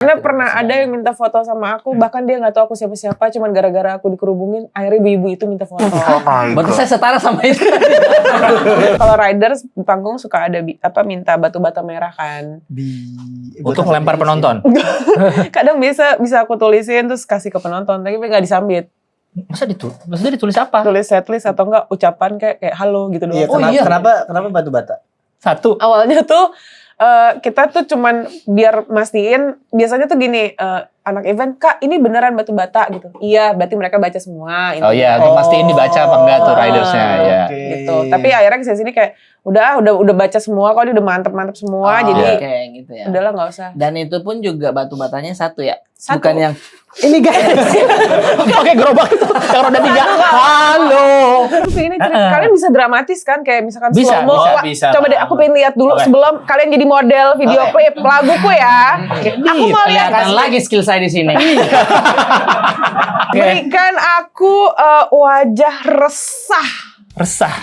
Karena pernah ada yang minta foto sama aku, bahkan dia nggak tahu aku siapa-siapa, cuman gara-gara aku dikerubungin, akhirnya ibu-ibu itu minta foto. Berarti saya setara sama itu. Kalau riders di panggung suka ada minta batu bata merah kan. Untuk lempar penonton. Kadang bisa aku tulisin terus kasih ke penonton, tapi nggak disambit. Maksudnya ditulis apa? Tulis setlist atau enggak ucapan kayak halo gitu doang. Iya, kenapa batu bata? Satu. Awalnya tuh kita tuh cuman biar mastiin, biasanya tuh gini, anak event, Kak ini beneran batu bata gitu. Iya, berarti mereka baca semua. Oh iya, untuk mastiin dibaca apa enggak tuh ridersnya ya. Gitu. Tapi akhirnya kesini kayak udah baca semua kok, dia udah mantep semua, jadi kayak gitu ya. udahlah nggak usah. Dan itu pun juga batu batanya satu ya, Satu. bukan yang Ini guys, Pakai gerobak itu yang roda 3. Halo. ini kalian bisa dramatis kan, kayak misalkan Bisa, slow mo. Wah, bisa. coba deh aku pengen lihat dulu sebelum kalian jadi model video klip laguku ya. Aku mau lihat kelihatan lagi skill saya di sini. berikan aku wajah resah. Resah.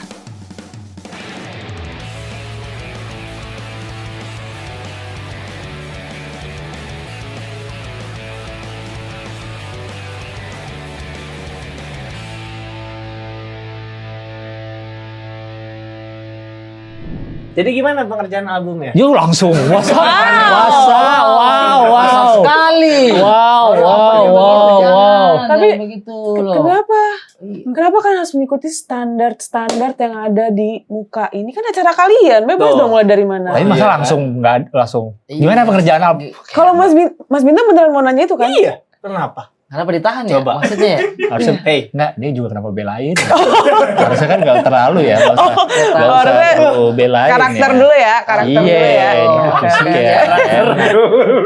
Jadi gimana pengerjaan albumnya? Yuk langsung. Wow. Sekali. Wow. Tapi begitu loh. Kenapa kan harus mengikuti standar yang ada di muka ini? Kan acara kalian, bebas Tuh. dong mulai dari mana. Tapi masa langsung nggak langsung? Gimana pekerjaan album? Kalau Mas Bintang beneran mau nanya itu kan? Iya. Kenapa? Kenapa ditahan ya? Coba. Maksudnya ya? Harusnya, Hey. enggak, dia juga kenapa belain? Harusnya kan nggak terlalu ya, nggak usah harusnya belain. Karakter ya. dulu ya, karakter dulu ya. Oke. Oke.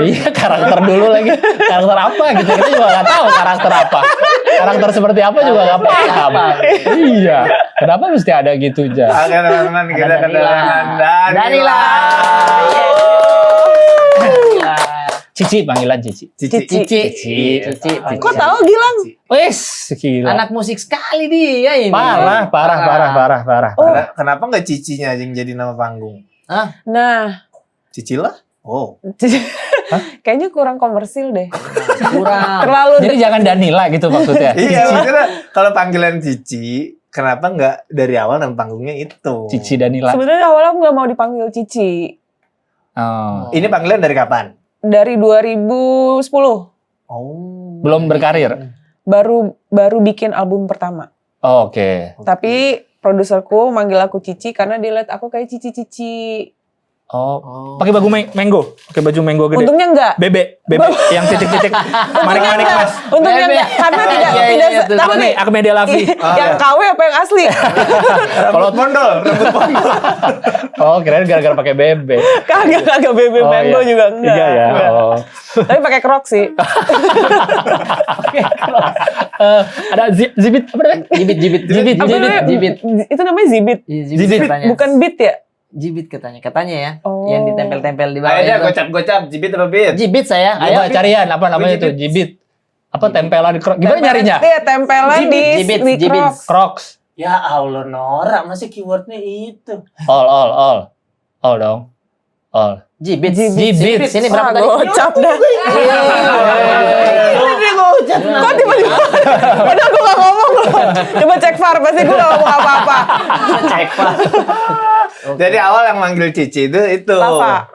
Iya, karakter dulu lagi. Karakter apa gitu, kita juga nggak tahu karakter apa. Karakter seperti apa juga nggak paham. Iya, kenapa mesti ada gitu aja? Oke teman-teman, kita kedatangan Danila. Cici, panggilan Cici. Cici. Kok tahu Gilang? Wes, gila. Anak musik sekali dia ini. Parah. Kenapa nggak Cicinya yang jadi nama panggung? Nah, Cici lah? Oh. kayaknya kurang komersil deh. Kurang. Terlalu Jadi jangan Danila gitu maksudnya. Iya, maksudnya kalau panggilan Cici, kenapa nggak dari awal nama panggungnya itu? Cici Danila. Sebenarnya awalnya aku nggak mau dipanggil Cici. Oh. Ini panggilan dari kapan? Dari 2010 Oh. Belum berkarir. baru bikin album pertama. Oh, oke. Tapi produserku manggil aku Cici karena dia lihat aku kayak Cici. Oh. Pakai baju mango. Pakai baju mango gede. Untungnya enggak. Bebek yang titik-titik manik-manik mas. Untungnya enggak karena tidak Tahu tapi nih, aku media Lavi. yang KW apa yang asli? Kalau mondol, rambut mondol. Oh, kirain gara-gara pakai bebek. Kagak bebek Oh, mango iya. juga enggak. Iya ya. Enggak. Oh. Tapi pakai Crocs sih. Ada zibit apa namanya? Jibit. Apa namanya? Itu namanya zibit. Jibit katanya. Bukan beat ya? Jibit katanya ya. Oh. Yang ditempel-tempel di bawah. Ayo itu. gocap-gocap, jibit apa bit? Jibit saya. Ayo carian apa namanya itu? Jibit. Apa tempelan di Crocs? Gimana nyarinya? Iya, tempelan di Jibit. Crocs. Crocs. Ya Allah, Nora, masih keywordnya itu. All dong. All. Jibit. Jibit. Sini berapa Wah, tadi? gocap dah. Kok tiba-tiba? Padahal gue gak ngomong loh. Coba cek VAR, pasti gue gak ngomong apa-apa. Cek Pak. Jadi awal yang manggil Cici itu. Lava.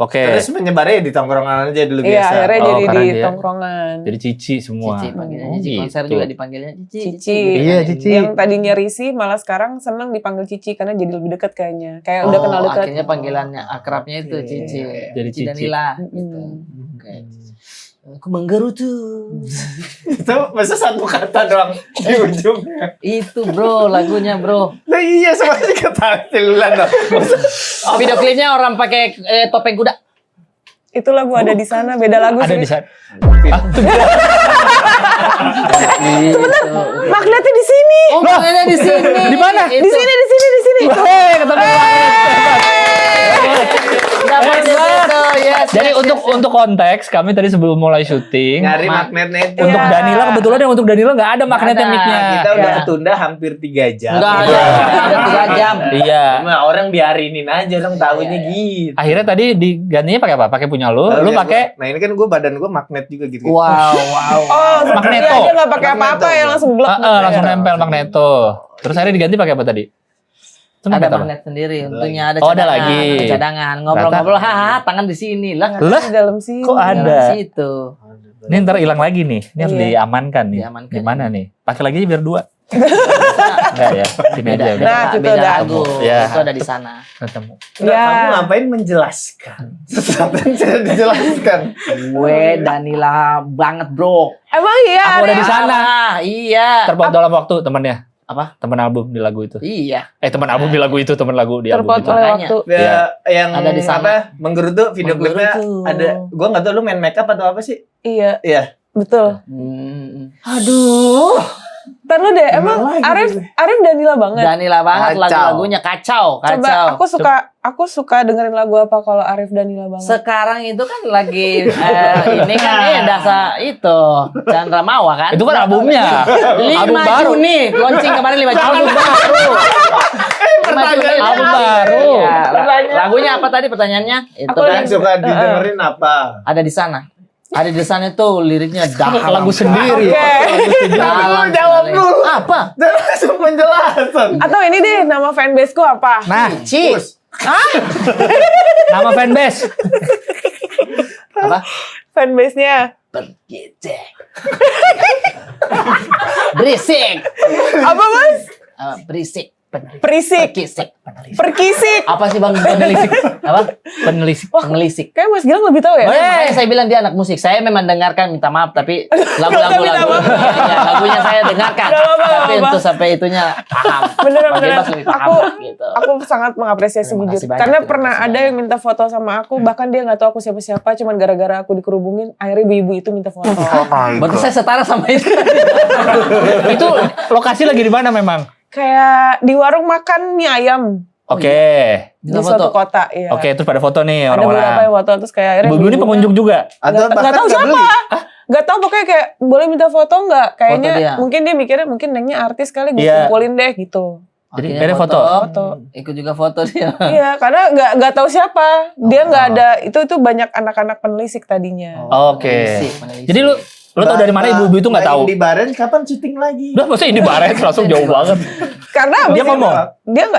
Oke. Terus menyebarnya di tongkrongan aja dulu Iya, biasa. akhirnya Oh, jadi karena di dia- tongkrongan. Jadi Cici semua. Cici panggilannya. Oh, Cici konser gitu. juga dipanggilnya Cici. Iya, Cici. Yang tadinya risih, malah sekarang seneng dipanggil Cici karena jadi lebih dekat kayaknya. Kayak udah kenal dekat. Akhirnya panggilannya akrabnya itu Cici. Jadi Cici. Danila. Gitu. Oke. Aku menggerutu. Itu masa satu kata doang di ujungnya. Itu bro, lagunya bro. Nah iya, sama sih kata Cilulan dong. Video klipnya orang pakai topeng kuda. Itu lagu ada di sana, beda lagu Ada sih. di sana. Sebentar. Magnetnya di sini. Oh, magnetnya di sini. Di mana? Di sini. Hei, ketemu Dapat di situ. Yes. Jadi untuk konteks kami tadi sebelum mulai syuting Nyari magnetnya itu. untuk Iya. Danila kebetulan yang untuk Danila nggak ada magnetnya ada. mic-nya. Kita udah Iya. ketunda hampir 3 jam. Enggak ada 3 jam. Iya. Cuma orang biarinin aja dong tahunya gitu. Akhirnya tadi digantinya pakai apa? Pakai punya lu Lalu ya pakai Nah ini kan badan gue magnet juga gitu. Wow. Oh, Magneto. Dia nggak pakai apa-apa Magneto. ya langsung blok. langsung nempel magneto. Terus akhirnya diganti pakai apa tadi? Itu Ada magnet apa? magnet sendiri untungnya ada Oh, ada cadangan. lagi. Ada cadangan. Ngobrol-ngobrol haha tangan di sini lah. Lah, Di dalam sini. kok ada? Dalam situ. Ini ntar hilang lagi nih. Ini harus Iya. diamankan nih. Diamankan. Gimana nih? Pakai lagi aja biar 2. Enggak ya. Sini aja udah. Nah, itu beda udah. lagu. Ya. Itu ada di sana. Ketemu. Nah, Ya. kamu ngapain menjelaskan sesuatu yang tidak dijelaskan? Gue Danila banget, Bro. Emang iya. Aku ada Arif? di sana. Iya. Terpaut dalam waktu temannya. Apa? Teman album di lagu itu. Iya. Teman album di lagu itu, teman lagu di album Terpaut itu. oleh Makanya. waktu. Ya, Iya. yang Ada di sana. apa? Menggerutu video klipnya Menggerutu. ada. Gua nggak tahu lu main makeup atau apa sih? Iya, Iya. betul. Aduh. Ntar lu deh, emang Gimana lagi Arif gue? Arif Danila banget. Danila banget Kacau. lagu-lagunya kacau. Coba aku suka dengerin lagu apa kalau Arif Danila banget. Sekarang itu kan lagi ini kan dasar itu Chandra Mawa kan. Itu kan albumnya. 5 album baru. Juni launching kemarin 5 Juni Album baru. 5 Juni Album baru. Iya. Lagunya apa tadi pertanyaannya? Itu Aku kan Yang suka didengerin apa? ada di sana. Ada di sana itu liriknya dalam. Lagu sendiri. Oke. Dalam Jawab sekali. dulu. Apa? Jangan langsung penjelasan. Atau ini deh nama fanbaseku apa? Nah, Ci. nama fanbase. Apa? Fanbase-nya. Bergecek. Berisik. Apa, Mas? Berisik. Perisik. Berkisik. Perkisik. Apa sih Bang penelisik? Apa? Penelisik. Penelisik. Kayak Mas Gilang lebih tahu ya? Makanya saya bilang dia anak musik. Saya memang dengarkan, minta maaf, tapi lagu-lagu Minta maaf. lagunya saya dengarkan. Nggak apa-apa, Tapi nggak untuk apa-apa. sampai itunya paham. Beneran, Bang beneran. Gilbas lebih paham gitu. Aku sangat mengapresiasi Terima jujur. kasih banyak, Karena terima pernah kasih ada banyak. yang minta foto sama aku, bahkan dia nggak tahu aku siapa-siapa, cuman gara-gara aku dikerubungin, akhirnya ibu-ibu itu minta foto. Berarti saya setara sama itu. Itu lokasi lagi di mana memang? Kayak di warung makan mie ayam Oke. di Minta suatu foto. kota. Iya. Oke, terus pada foto nih Ada beberapa orang-orang. yang foto terus kayak akhirnya Ibu ini ibu-ibunya- pengunjung juga. Atau Nggak bahkan tahu nggak siapa. beli. Gak tau pokoknya kayak boleh minta foto nggak? Kayaknya Foto dia. mungkin dia mikirnya mungkin nengnya artis kali gue Iya. kumpulin deh gitu. Jadi Akhirnya akhirnya foto. Foto. Ikut juga foto dia. Iya, karena nggak tahu siapa. Dia nggak ada itu banyak anak-anak penelisik tadinya. Oke. Menelisik. Jadi lu tau dari mana ibu-ibu itu nggak Mbak tahu? Indi Barens kapan syuting lagi? Udah masa ini baret langsung jauh banget. Karena Dia abis itu ngomong.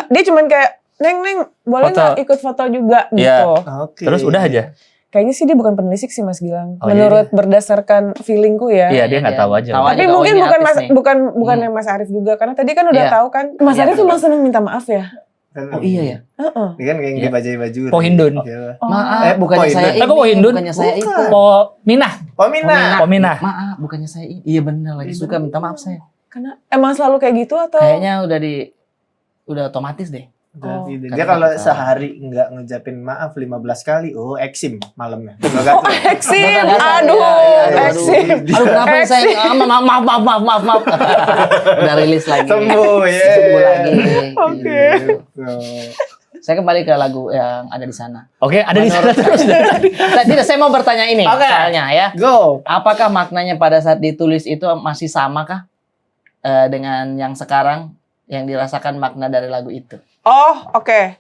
dia cuman kayak neng boleh Foto. nggak ikut foto juga Iya. gitu. Oke. Terus udah aja. Kayaknya sih dia bukan penelisik sih Mas Gilang. Oh, Menurut berdasarkan feelingku ya. Iya, dia nggak tahu aja. Tahu Tapi aja, mungkin oh, ini bukan artis Mas nih. bukan yang Mas Arif juga karena tadi kan udah Iya. tahu kan Mas Iya, Arif betul. emang seneng minta maaf ya. Oh iya ya. Heeh. Ini kan kayak Iya. di baju. Pohindun. Oh. Maaf, bukannya Pohindun. saya ini. Aku Pohindun. Bukannya saya Bukan. itu. Minah. Pomina. Pominah. Maaf, bukannya saya ini. Iya benar lagi suka minta maaf saya. Karena emang selalu kayak gitu atau Kayaknya udah otomatis deh. Oh. Dia Karena kalau kita- sehari nggak ngejapin maaf 15 kali, eksim malamnya. Enggak Oh, gatel. eksim. Iya, Aduh, iya, aduh. eksim. Aduh kenapa ya saya maaf. Udah rilis lagi. Sembuh, ya. Sembuh lagi. Oke. Gitu. Saya kembali ke lagu yang ada di sana. Oke, ada di sana Menurut- terus. Tidak, saya mau bertanya ini Oke. soalnya ya. Go. Apakah maknanya pada saat ditulis itu masih sama kah dengan yang sekarang yang dirasakan makna dari lagu itu? Oh, oke.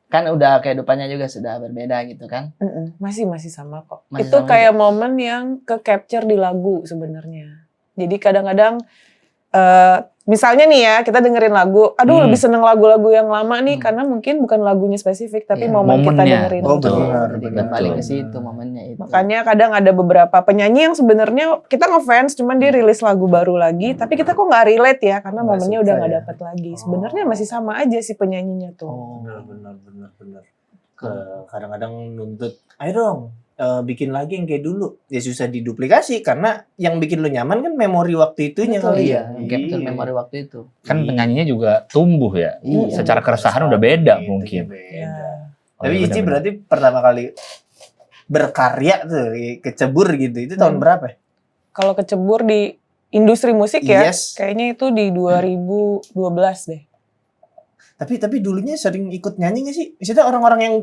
Kan udah kehidupannya juga sudah berbeda gitu kan? Mm-mm. Masih sama kok. Masih Itu sama kayak momen yang ke capture di lagu sebenarnya. Jadi kadang-kadang misalnya nih ya kita dengerin lagu, aduh lebih seneng lagu-lagu yang lama nih karena mungkin bukan lagunya spesifik tapi Iya, momen kita momennya. dengerin. Oh, itu. benar. Jadi kembali ke situ momennya itu. Makanya kadang ada beberapa penyanyi yang sebenarnya kita ngefans cuman dia rilis lagu baru lagi, tapi kita kok nggak relate ya karena Nggak momennya suka udah nggak ya? dapet lagi. Sebenarnya masih sama aja sih penyanyinya tuh. Oh. Benar. Kadang-kadang nuntut, ayo dong bikin lagi yang kayak dulu. Ya susah diduplikasi karena yang bikin lu nyaman kan memori waktu itunya Betul, kali Iya, ya. capture memori waktu itu. Kan penyanyinya juga tumbuh ya. Iya. Secara keresahan udah beda Gitu, mungkin. Ya. Oh, Tapi iya, Ici benar-benar. berarti pertama kali berkarya tuh kecebur gitu. Itu tahun berapa ya? Kalau kecebur di industri musik ya, Yes. kayaknya itu di 2012 deh. Tapi dulunya sering ikut nyanyi gak sih? Maksudnya orang-orang yang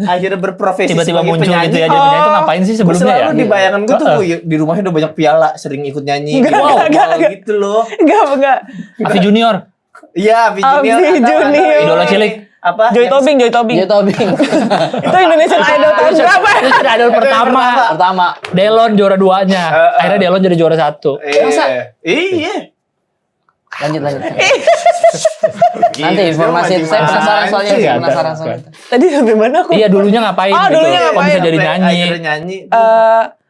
akhirnya berprofesi Tiba-tiba sebagai muncul penyanyi. gitu ya, jadi penyanyi itu ngapain sih Gue sebelumnya ya? selalu di bayangan gue tuh di rumahnya udah banyak piala, sering ikut nyanyi. Enggak, Wow, enggak. gitu loh. Enggak. Avi Junior, Iya, Avi Junior. Avi atau Junior. ini, Idola cilik. Apa? Joy yang- Tobing. Dia Tobing. Itu Indonesian Idol tahun berapa? itu sudah idol pertama. Pertama. Delon juara 2-nya. Akhirnya Delon jadi juara 1. Masa? Iya. Lanjut. Gila, Nanti informasi itu saya penasaran soalnya. Iya, Saya penasaran ada. soalnya. Tadi sampai mana aku? Iya, dulunya ngapain Oh, gitu. dulunya Kok ngapain? bisa jadi Sampai nyanyi. Akhirnya nyanyi.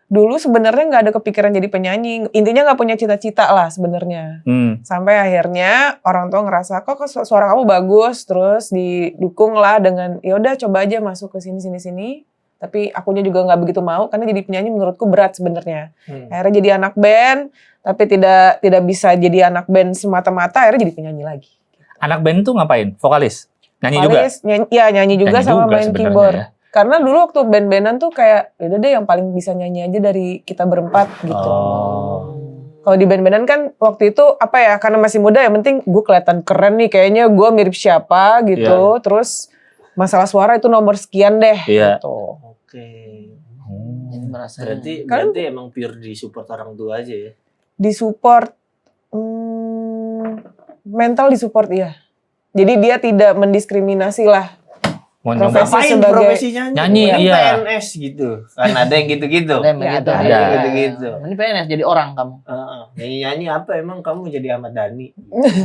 Dulu sebenarnya nggak ada kepikiran jadi penyanyi. Intinya nggak punya cita-cita lah sebenarnya. Sampai akhirnya orang tua ngerasa kok suara kamu bagus, terus didukung lah dengan ya udah coba aja masuk ke sini. Tapi akunya juga nggak begitu mau karena jadi penyanyi menurutku berat sebenarnya. Akhirnya jadi anak band, tapi tidak bisa jadi anak band semata-mata. Akhirnya jadi penyanyi lagi. Anak band tuh ngapain? Vokalis? Nyanyi juga? Nyanyi juga Nyanyi sama juga main sebenarnya keyboard. ya. Karena dulu waktu band-bandan tuh kayak yaudah deh yang paling bisa nyanyi aja dari kita berempat gitu. Kalau di band-bandan kan waktu itu apa ya, karena masih muda yang penting gue kelihatan keren nih, kayaknya gue mirip siapa gitu. Terus masalah suara itu nomor sekian deh Iya. gitu. Oke. Jadi merasa Berarti emang pure di support orang tua aja ya. Di support mental di support ya. Jadi dia tidak mendiskriminasi lah. Mau nyoba. Profesi Ngapain sebagai- profesi Nyanyi, Kan iya. PNS gitu. Kan ada yang gitu-gitu. ada yang begitu. ada. Iya. Gitu-gitu. Ini PNS jadi orang kamu. Nyanyi apa emang kamu jadi Ahmad Dhani?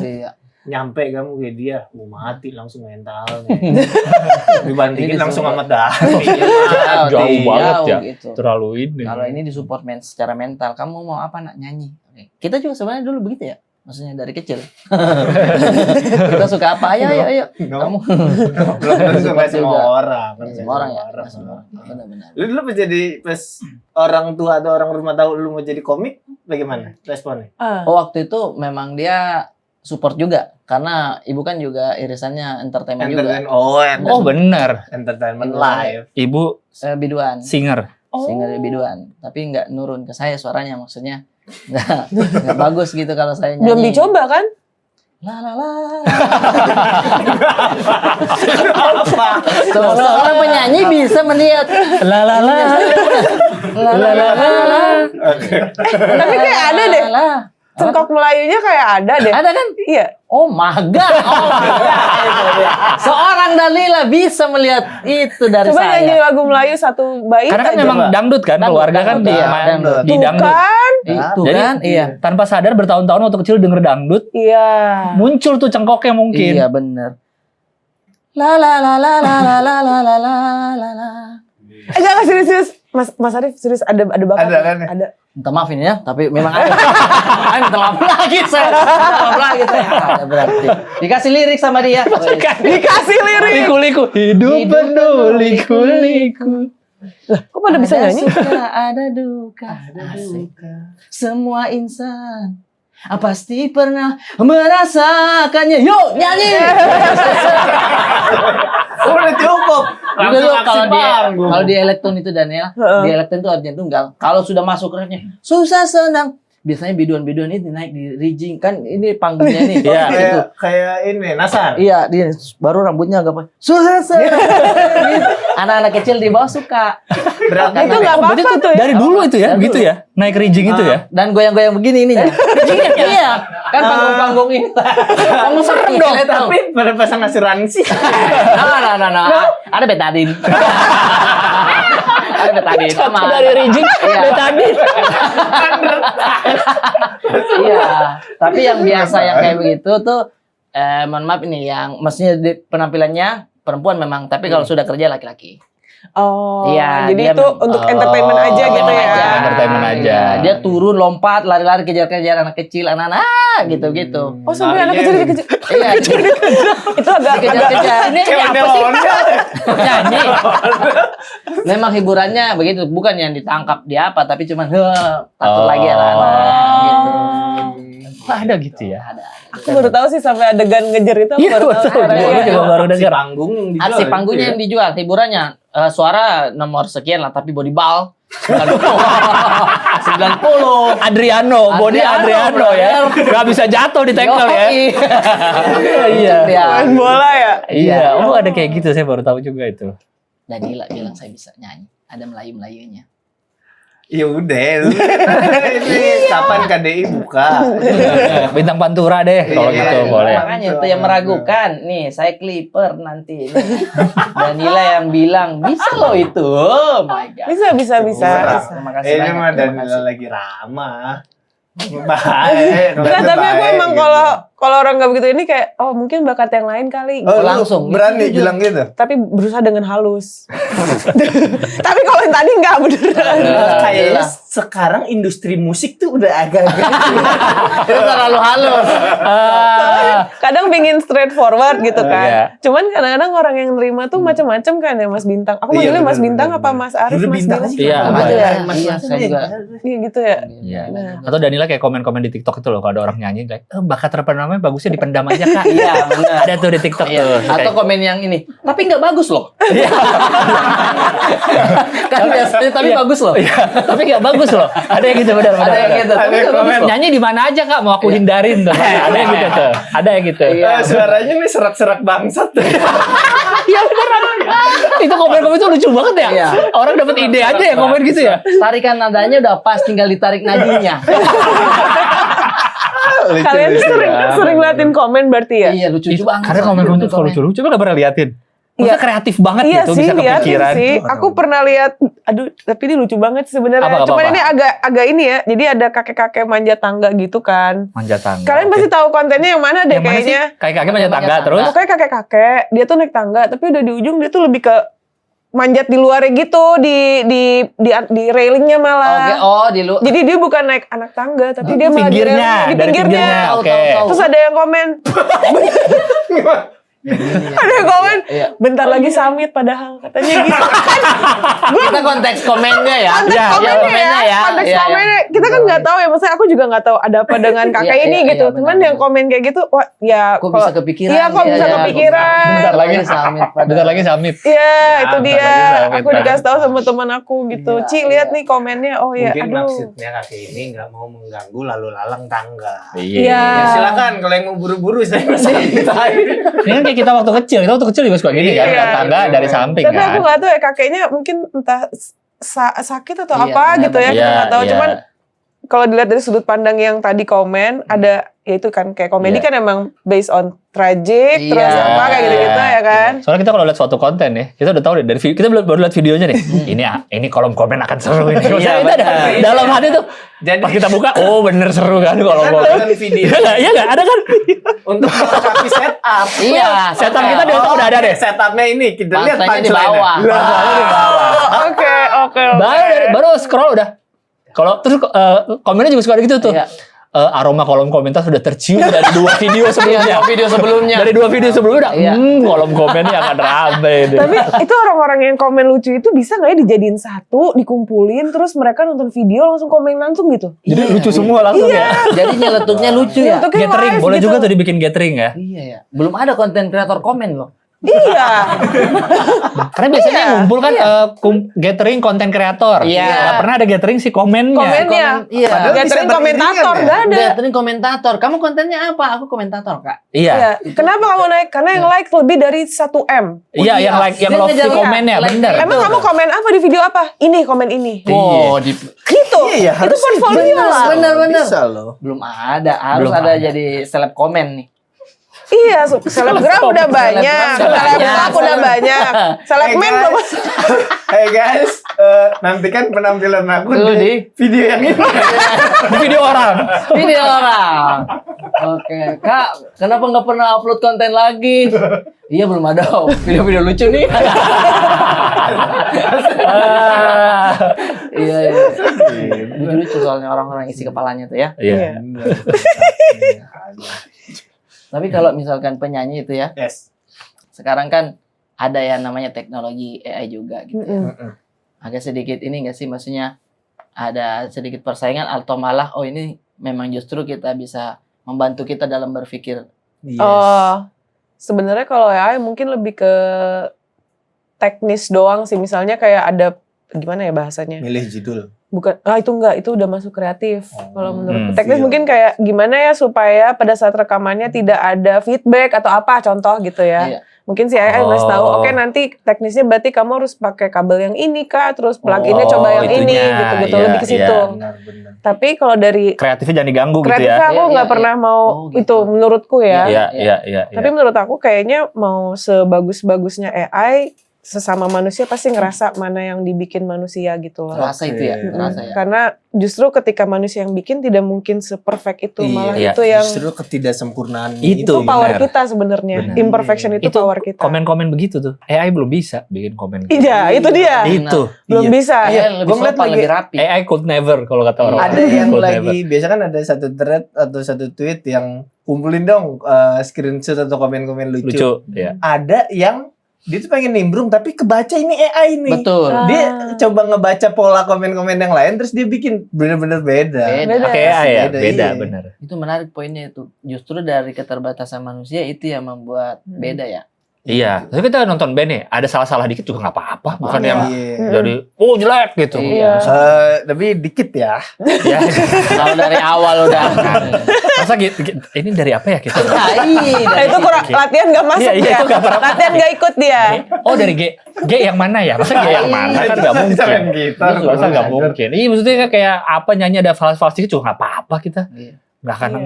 Iya. Nyampe kamu kayak dia, mau mati langsung mentalnya. Dibandingin Ini langsung disuruh. Ahmad Dhani. Jauh banget ya. Gitu. Terlalu ini. Kalau ini disupport secara mental, kamu mau apa nak nyanyi? Oke. Kita juga sebenarnya dulu begitu ya. Maksudnya dari kecil. Kita suka apa? Ayo. Kamu Belum tentu Support nggak semua juga. orang. Kan semua orang ya. Orang. Semua orang. Benar-benar. Lu dulu pas jadi pas orang tua atau orang rumah tahu lu mau jadi komik, bagaimana responnya? Oh, waktu itu memang dia support juga karena ibu kan juga irisannya entertainment juga. Oh bener. Entertainment Iya. live. Ibu Biduan. singer. Singer biduan, tapi nggak nurun ke saya suaranya, maksudnya nggak bagus gitu kalau saya nyanyi. Belum dicoba kan? La la la. Seorang penyanyi bisa melihat La la la. la la la la. Tapi kayak ada deh. Cengkok Melayunya kayak ada deh. Ada kan? Iya. Oh maga. Seorang Dalila bisa melihat itu dari Coba saya. nyanyi lagu Melayu satu bait Karena kan aja. memang dangdut kan, Dangdut, keluarga kan dangdut, iya, main dangdut. di Tuh dangdut. kan? Itu Jadi, kan? Iya. Tanpa sadar bertahun-tahun waktu kecil denger dangdut, Iya. muncul tuh cengkoknya mungkin. Iya benar. La la la la la la la la la la la. Jangan serius. Mas Arif serius ada bakat. Ada kan? Ada. Minta maaf ini ya, tapi memang ada. Minta maaf lagi saya. Minta maaf lagi saya. Ada berarti. Dikasih lirik sama dia. Dikasih lirik. Liku-liku. Hidup penuh liku-liku. Kok pada bisa Ada nyanyi? suka, ada duka. Asik. Semua insan pasti pernah merasakannya. Yuk nyanyi. Udah cukup. Udah lu, kalau di panggung. kalau di elektron itu Daniel, di elektron itu artinya tunggal. Kalau sudah masuk refnya, susah senang. Biasanya biduan-biduan ini naik di rigging kan ini panggungnya nih. Iya. Itu. Kayak ini Nasar. Iya, dia baru rambutnya agak susah senang. Gitu. Anak-anak kecil di bawah suka. Berarti Itu nggak Berarti apa-apa tuh tuh ya. dari dulu itu ya, Dari begitu dulu. ya? Naik rigging itu ya? Dan goyang-goyang begini ininya. Iya, kan panggung-panggung ini. Kamu serem dong. tapi pada pasang asuransi. Nah. Ada betadin. Ada betadin. Sama. Dari rigging, Iya. betadin. Iya. Tapi yang biasa yang kayak begitu tuh, mohon maaf ini yang mestinya di penampilannya perempuan memang, tapi kalau sudah kerja laki-laki. Oh, Iya, jadi dia itu untuk Oh, entertainment aja gitu Entertainment ya. aja. Entertainment aja. Iya, dia turun, lompat, lari-lari, kejar-kejar anak kecil, anak-anak gitu-gitu. Oh, sampai anak kecil dikejar. Iya, Itu agak kejar-kejar. Ini Kayak apa sih? ondel-ondel. Nyanyi. Memang hiburannya begitu, bukan yang ditangkap dia apa, tapi cuman takut lagi anak-anak gitu. Wah, ada gitu ya? Ada. Aku baru tahu sih sampai adegan ngejar itu aku Iya, baru tahu. betul. sekarang. Gua Iya. juga baru Si dengar. panggung yang dijual. Aksi panggungnya yang dijual, hiburannya suara nomor sekian lah, tapi body ball 90. Adriano, body Adriano ya. Gak bisa jatuh di tackle ya. Iya. Main bola ya. Iya, oh ada kayak gitu, saya baru tahu juga itu. Danila bilang saya bisa nyanyi. Ada Melayu-Melayunya. Ya udah, ini kapan KDI buka? Bintang Pantura deh kalau Iya, gitu iya. boleh. Makanya itu yang meragukan. Nih, saya Clipper nanti. Danila yang bilang, bisa loh itu. Oh my God. Bisa. Terima kasih Ini banyak. mah Terima Danila kasih. lagi ramah. Baik. Enggak, tapi aku baik, emang gitu. kalau orang nggak begitu ini kayak mungkin bakat yang lain kali. Oh, lu langsung. berani Jujur. bilang gitu. Tapi berusaha dengan halus. Tapi kalau yang tadi nggak beneran. Kayaknya sekarang industri musik tuh udah agak-agak Itu terlalu halus. Kadang pingin straightforward gitu kan. Iya. Cuman kadang-kadang orang yang nerima tuh macam-macam kan ya Mas Bintang. Aku Iya, manggilnya Mas bener, Bintang bener, apa bener. Mas Arif, Udah Mas Bintang Dilan? aja. Iya, Oh, Mas. gitu ya. Iya, saya juga. Iya gitu ya. Iya. Nah. Atau Danila kayak komen-komen di TikTok itu loh kalau ada orang nyanyi kayak bakat terpendamnya bagusnya dipendam aja Kak. Iya, benar. Ada tuh di TikTok Iya. tuh. Atau Kayak- komen yang ini, tapi nggak bagus loh. Kan biasanya tapi Iya. bagus loh. Iya, tapi nggak bagus loh. Ada yang gitu benar. Ada yang gitu. Ada Tapi yang nggak bagus komen. loh. Nyanyi di mana aja Kak, mau aku hindarin tuh. Ada yang gitu tuh. Ada yang gitu. Iya. suaranya nih serak-serak bangsat. Iya beneran. Itu komen-komen itu lucu banget ya. Iya. Orang dapat ide aja ya komen gitu ya. Tarikan nadanya udah pas, tinggal ditarik nadinya. Kalian sering liatin komen berarti ya? Iya, lucu banget. Karena komen-komen itu suka lucu-lucu. Coba nggak pernah liatin. Maksudnya Iya. kreatif banget Iya gitu, sih, bisa liatin kepikiran. sih. Aku pernah lihat, aduh, tapi ini lucu banget sih sebenarnya. Apa? Cuman ini agak ini ya. Jadi ada kakek-kakek manja tangga gitu kan. Manja tangga. Kalian oke. pasti tahu kontennya yang mana deh Yang mana sih? kayaknya. Kakek-kakek manja Manja tangga tangga. terus. Pokoknya kakek-kakek, dia tuh naik tangga, tapi udah di ujung dia tuh lebih ke manjat di luarnya gitu, di railingnya Oke, malah. oh di lu. Jadi dia bukan naik anak tangga, tapi dia malah Pinggirnya, di dari pinggirnya. pinggirnya. Tahu, Oke. tahu. Terus ada yang komen, ada yang komen, Iya. bentar lagi summit padahal katanya gitu. Kita konteks komennya ya. Konteks Iya, komennya ya, konteks Iya, iya. komennya. Kita kan nggak tahu ya, maksudnya aku juga nggak tahu ada apa dengan kakek Iya, ini iya, gitu. iya, Cuman benar, yang benar. komen kayak gitu, wah ya. Kok kalau- bisa kepikiran? Iya, kok bisa kepikiran. Bentar lagi summit. Bentar lagi summit. Iya, itu bentar dia. lagi summit, Aku dikasih tahu sama teman aku gitu. Iya, Ci, lihat nih komennya. Oh ya, Mungkin aduh. maksudnya kakek ini nggak mau mengganggu lalu lalang tangga. Iya. Ya silakan kalau yang mau buru-buru saya santai. Ini kan kayak kita waktu kecil juga suka gini kan, Iya. lihat tangga dari samping Tapi kan. aku nggak tahu ya kakeknya mungkin entah sakit atau Iya, apa benar, gitu ya. Kita Iya, nggak tahu. iya. Cuman kalau dilihat dari sudut pandang yang tadi komen, ada ya itu kan kayak komedi Iya. kan emang based on tragic, Iya. terus apa kayak gitu-gitu Iya. ya kan. Soalnya kita kalau lihat suatu konten ya, kita udah tahu deh dari kita baru lihat videonya nih. Ini kolom komen akan seru ini. Maksudnya itu ada benar. dalam hati tuh. Jadi Pas kita buka, oh bener seru kan kolom kan komen. nonton video Iya nggak? Iya nggak? Ada kan? untuk melengkapi setup. Iya, Setup kita di otak udah ada deh. Setupnya ini kita lihat Pantainya di punchline-nya. bawah. Masalahnya di bawah. Oke, oke. Baru scroll udah. Kalau terus komennya juga suka ada gitu tuh. Iya. Aroma kolom komentar sudah tercium dari 2 video sebelumnya. Video sebelumnya. Dari 2 video sebelumnya udah, Iya. kolom komennya akan rame deh. Tapi itu orang-orang yang komen lucu itu bisa nggak ya dijadiin satu, dikumpulin, terus mereka nonton video langsung komen langsung gitu? Jadi lucu semua langsung ya. Jadi nyeletuknya lucu ya. Nyeletuknya Gathering, live boleh gitu. juga tuh dibikin gathering ya. Iya ya. Belum ada konten kreator komen loh. Iya. Karena biasanya Iya, yang ngumpul kan gathering konten kreator. Iya. Nggak pernah ada gathering si komennya. Komennya. Iya. Padahal Gathering bisa komentator beriringan ya? nggak ada. Gathering komentator. Kamu kontennya apa? Aku komentator, Kak. Iya. Iya. Kenapa kamu naik? Karena yang like lebih dari 1 M. Iya, yang like, yang Dia love si ngejar komennya, like. bener. Emang kamu komen apa di video apa? Ini komen ini. Wow, Gitu. Iya, Itu harus portfolio lah. Bener-bener. Bisa loh. belum ada. Harus Belum ada ada. jadi seleb komen nih. Iya, selebgram udah banyak, selebgram udah banyak, selebman Hey, belum. guys. Hey guys, nantikan penampilan aku Dulu di di video yang ini. Di video orang. Video orang. Oke, Kak, kenapa nggak pernah upload konten lagi? Iya, belum ada video-video lucu nih. Iya, iya. Lucu-lucu soalnya orang-orang isi kepalanya tuh ya. Iya. Tapi kalau misalkan penyanyi itu ya, Yes. sekarang kan ada yang namanya teknologi AI juga gitu. Mm-mm. Agak sedikit ini nggak sih, maksudnya ada sedikit persaingan atau malah oh ini memang justru kita bisa membantu kita dalam berpikir. Yes. Oh, sebenarnya kalau AI mungkin lebih ke teknis doang sih. Misalnya kayak ada gimana ya bahasanya? Milih judul. Bukan, itu enggak, itu udah masuk kreatif. Kalau menurut Hmm. teknis Iya. mungkin kayak gimana ya supaya pada saat rekamannya tidak ada feedback atau apa contoh gitu ya. Iya. Mungkin si AI ngasih tahu, oke nanti teknisnya berarti kamu harus pakai kabel yang ini kak, terus plug-innya coba yang ini, itunya. gitu-gitu Iya, lebih ke situ. iya. Benar. Tapi kalau dari Kreatifnya jangan diganggu gitu kreatifnya ya. aku Iya, nggak iya, pernah mau Oh, gitu. itu menurutku ya. Iya. Tapi menurut aku kayaknya mau sebagus-bagusnya AI, sesama manusia pasti ngerasa mana yang dibikin manusia gitu loh. Terasa itu ya, Oke. terasa ya. Karena justru ketika manusia yang bikin tidak mungkin seperfect itu, malah Iya. itu yang Justru ketidaksempurnaan Itu itu power benar. kita sebenarnya. Benar. Imperfection itu power kita. Komen-komen begitu tuh. AI belum bisa bikin komen. Iya, itu dia. Itu. Belum Iya. bisa. Iya, lebih Gua ngeliat sopan, lagi- lebih rapi. AI could never kalau kata orang. Ada yang Could lagi never. biasa kan ada satu thread atau satu tweet yang kumpulin dong screenshot atau komen-komen lucu. Lucu. Ya. Ada yang dia tuh pengen nimbrung tapi kebaca ini AI nih. Betul. Dia coba ngebaca pola komen-komen yang lain terus dia bikin bener-bener beda. Beda. Pakai AI ya, Beda, beda iya. benar. Itu menarik poinnya itu. Justru dari keterbatasan manusia itu yang membuat beda ya. Iya. Tapi kita nonton band nih, ada salah-salah dikit juga nggak apa-apa. Bukan Iya. yang Iya. jadi jelek gitu. Iya. Tapi dikit ya. Ya. Kalau dari awal udah. Masa ini dari apa ya kita? Nah, itu kurang latihan gak masuk Iya, ya. itu nggak pernah. Latihan gak ikut dia. Oh dari G yang mana ya? Masa G yang mana kan nggak mungkin. gitar. Masa nggak mungkin. Iya maksudnya kayak apa nyanyi ada falas-falas dikit juga nggak apa-apa kita. Iya.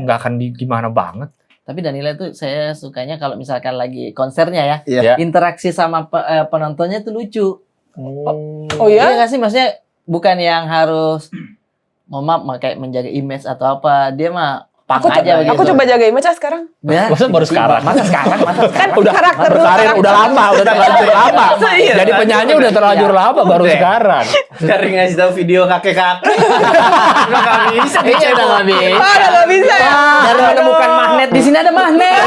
Nggak akan gimana banget. Tapi Danila tuh saya sukanya kalau misalkan lagi konsernya ya, Iya. interaksi sama penontonnya tuh lucu. Oh ya? Iya nggak sih, maksudnya bukan yang harus mohon maaf kayak menjaga image atau apa. Dia mah punk aja begitu. Aku coba jaga image sekarang. Ya, Masa baru sekarang? Masa sekarang? Kan Udah karakter dulu, berkarir karakter. udah lama, udah terlanjur lama. Iya. Jadi penyanyi udah terlanjur lama baru Udah. sekarang. Dari ngasih tahu video kakek-kakek. Udah nggak bisa. Iya udah nggak bisa. Oh, udah gak bisa ya. Dari menemukan magnet di sini ada magnet.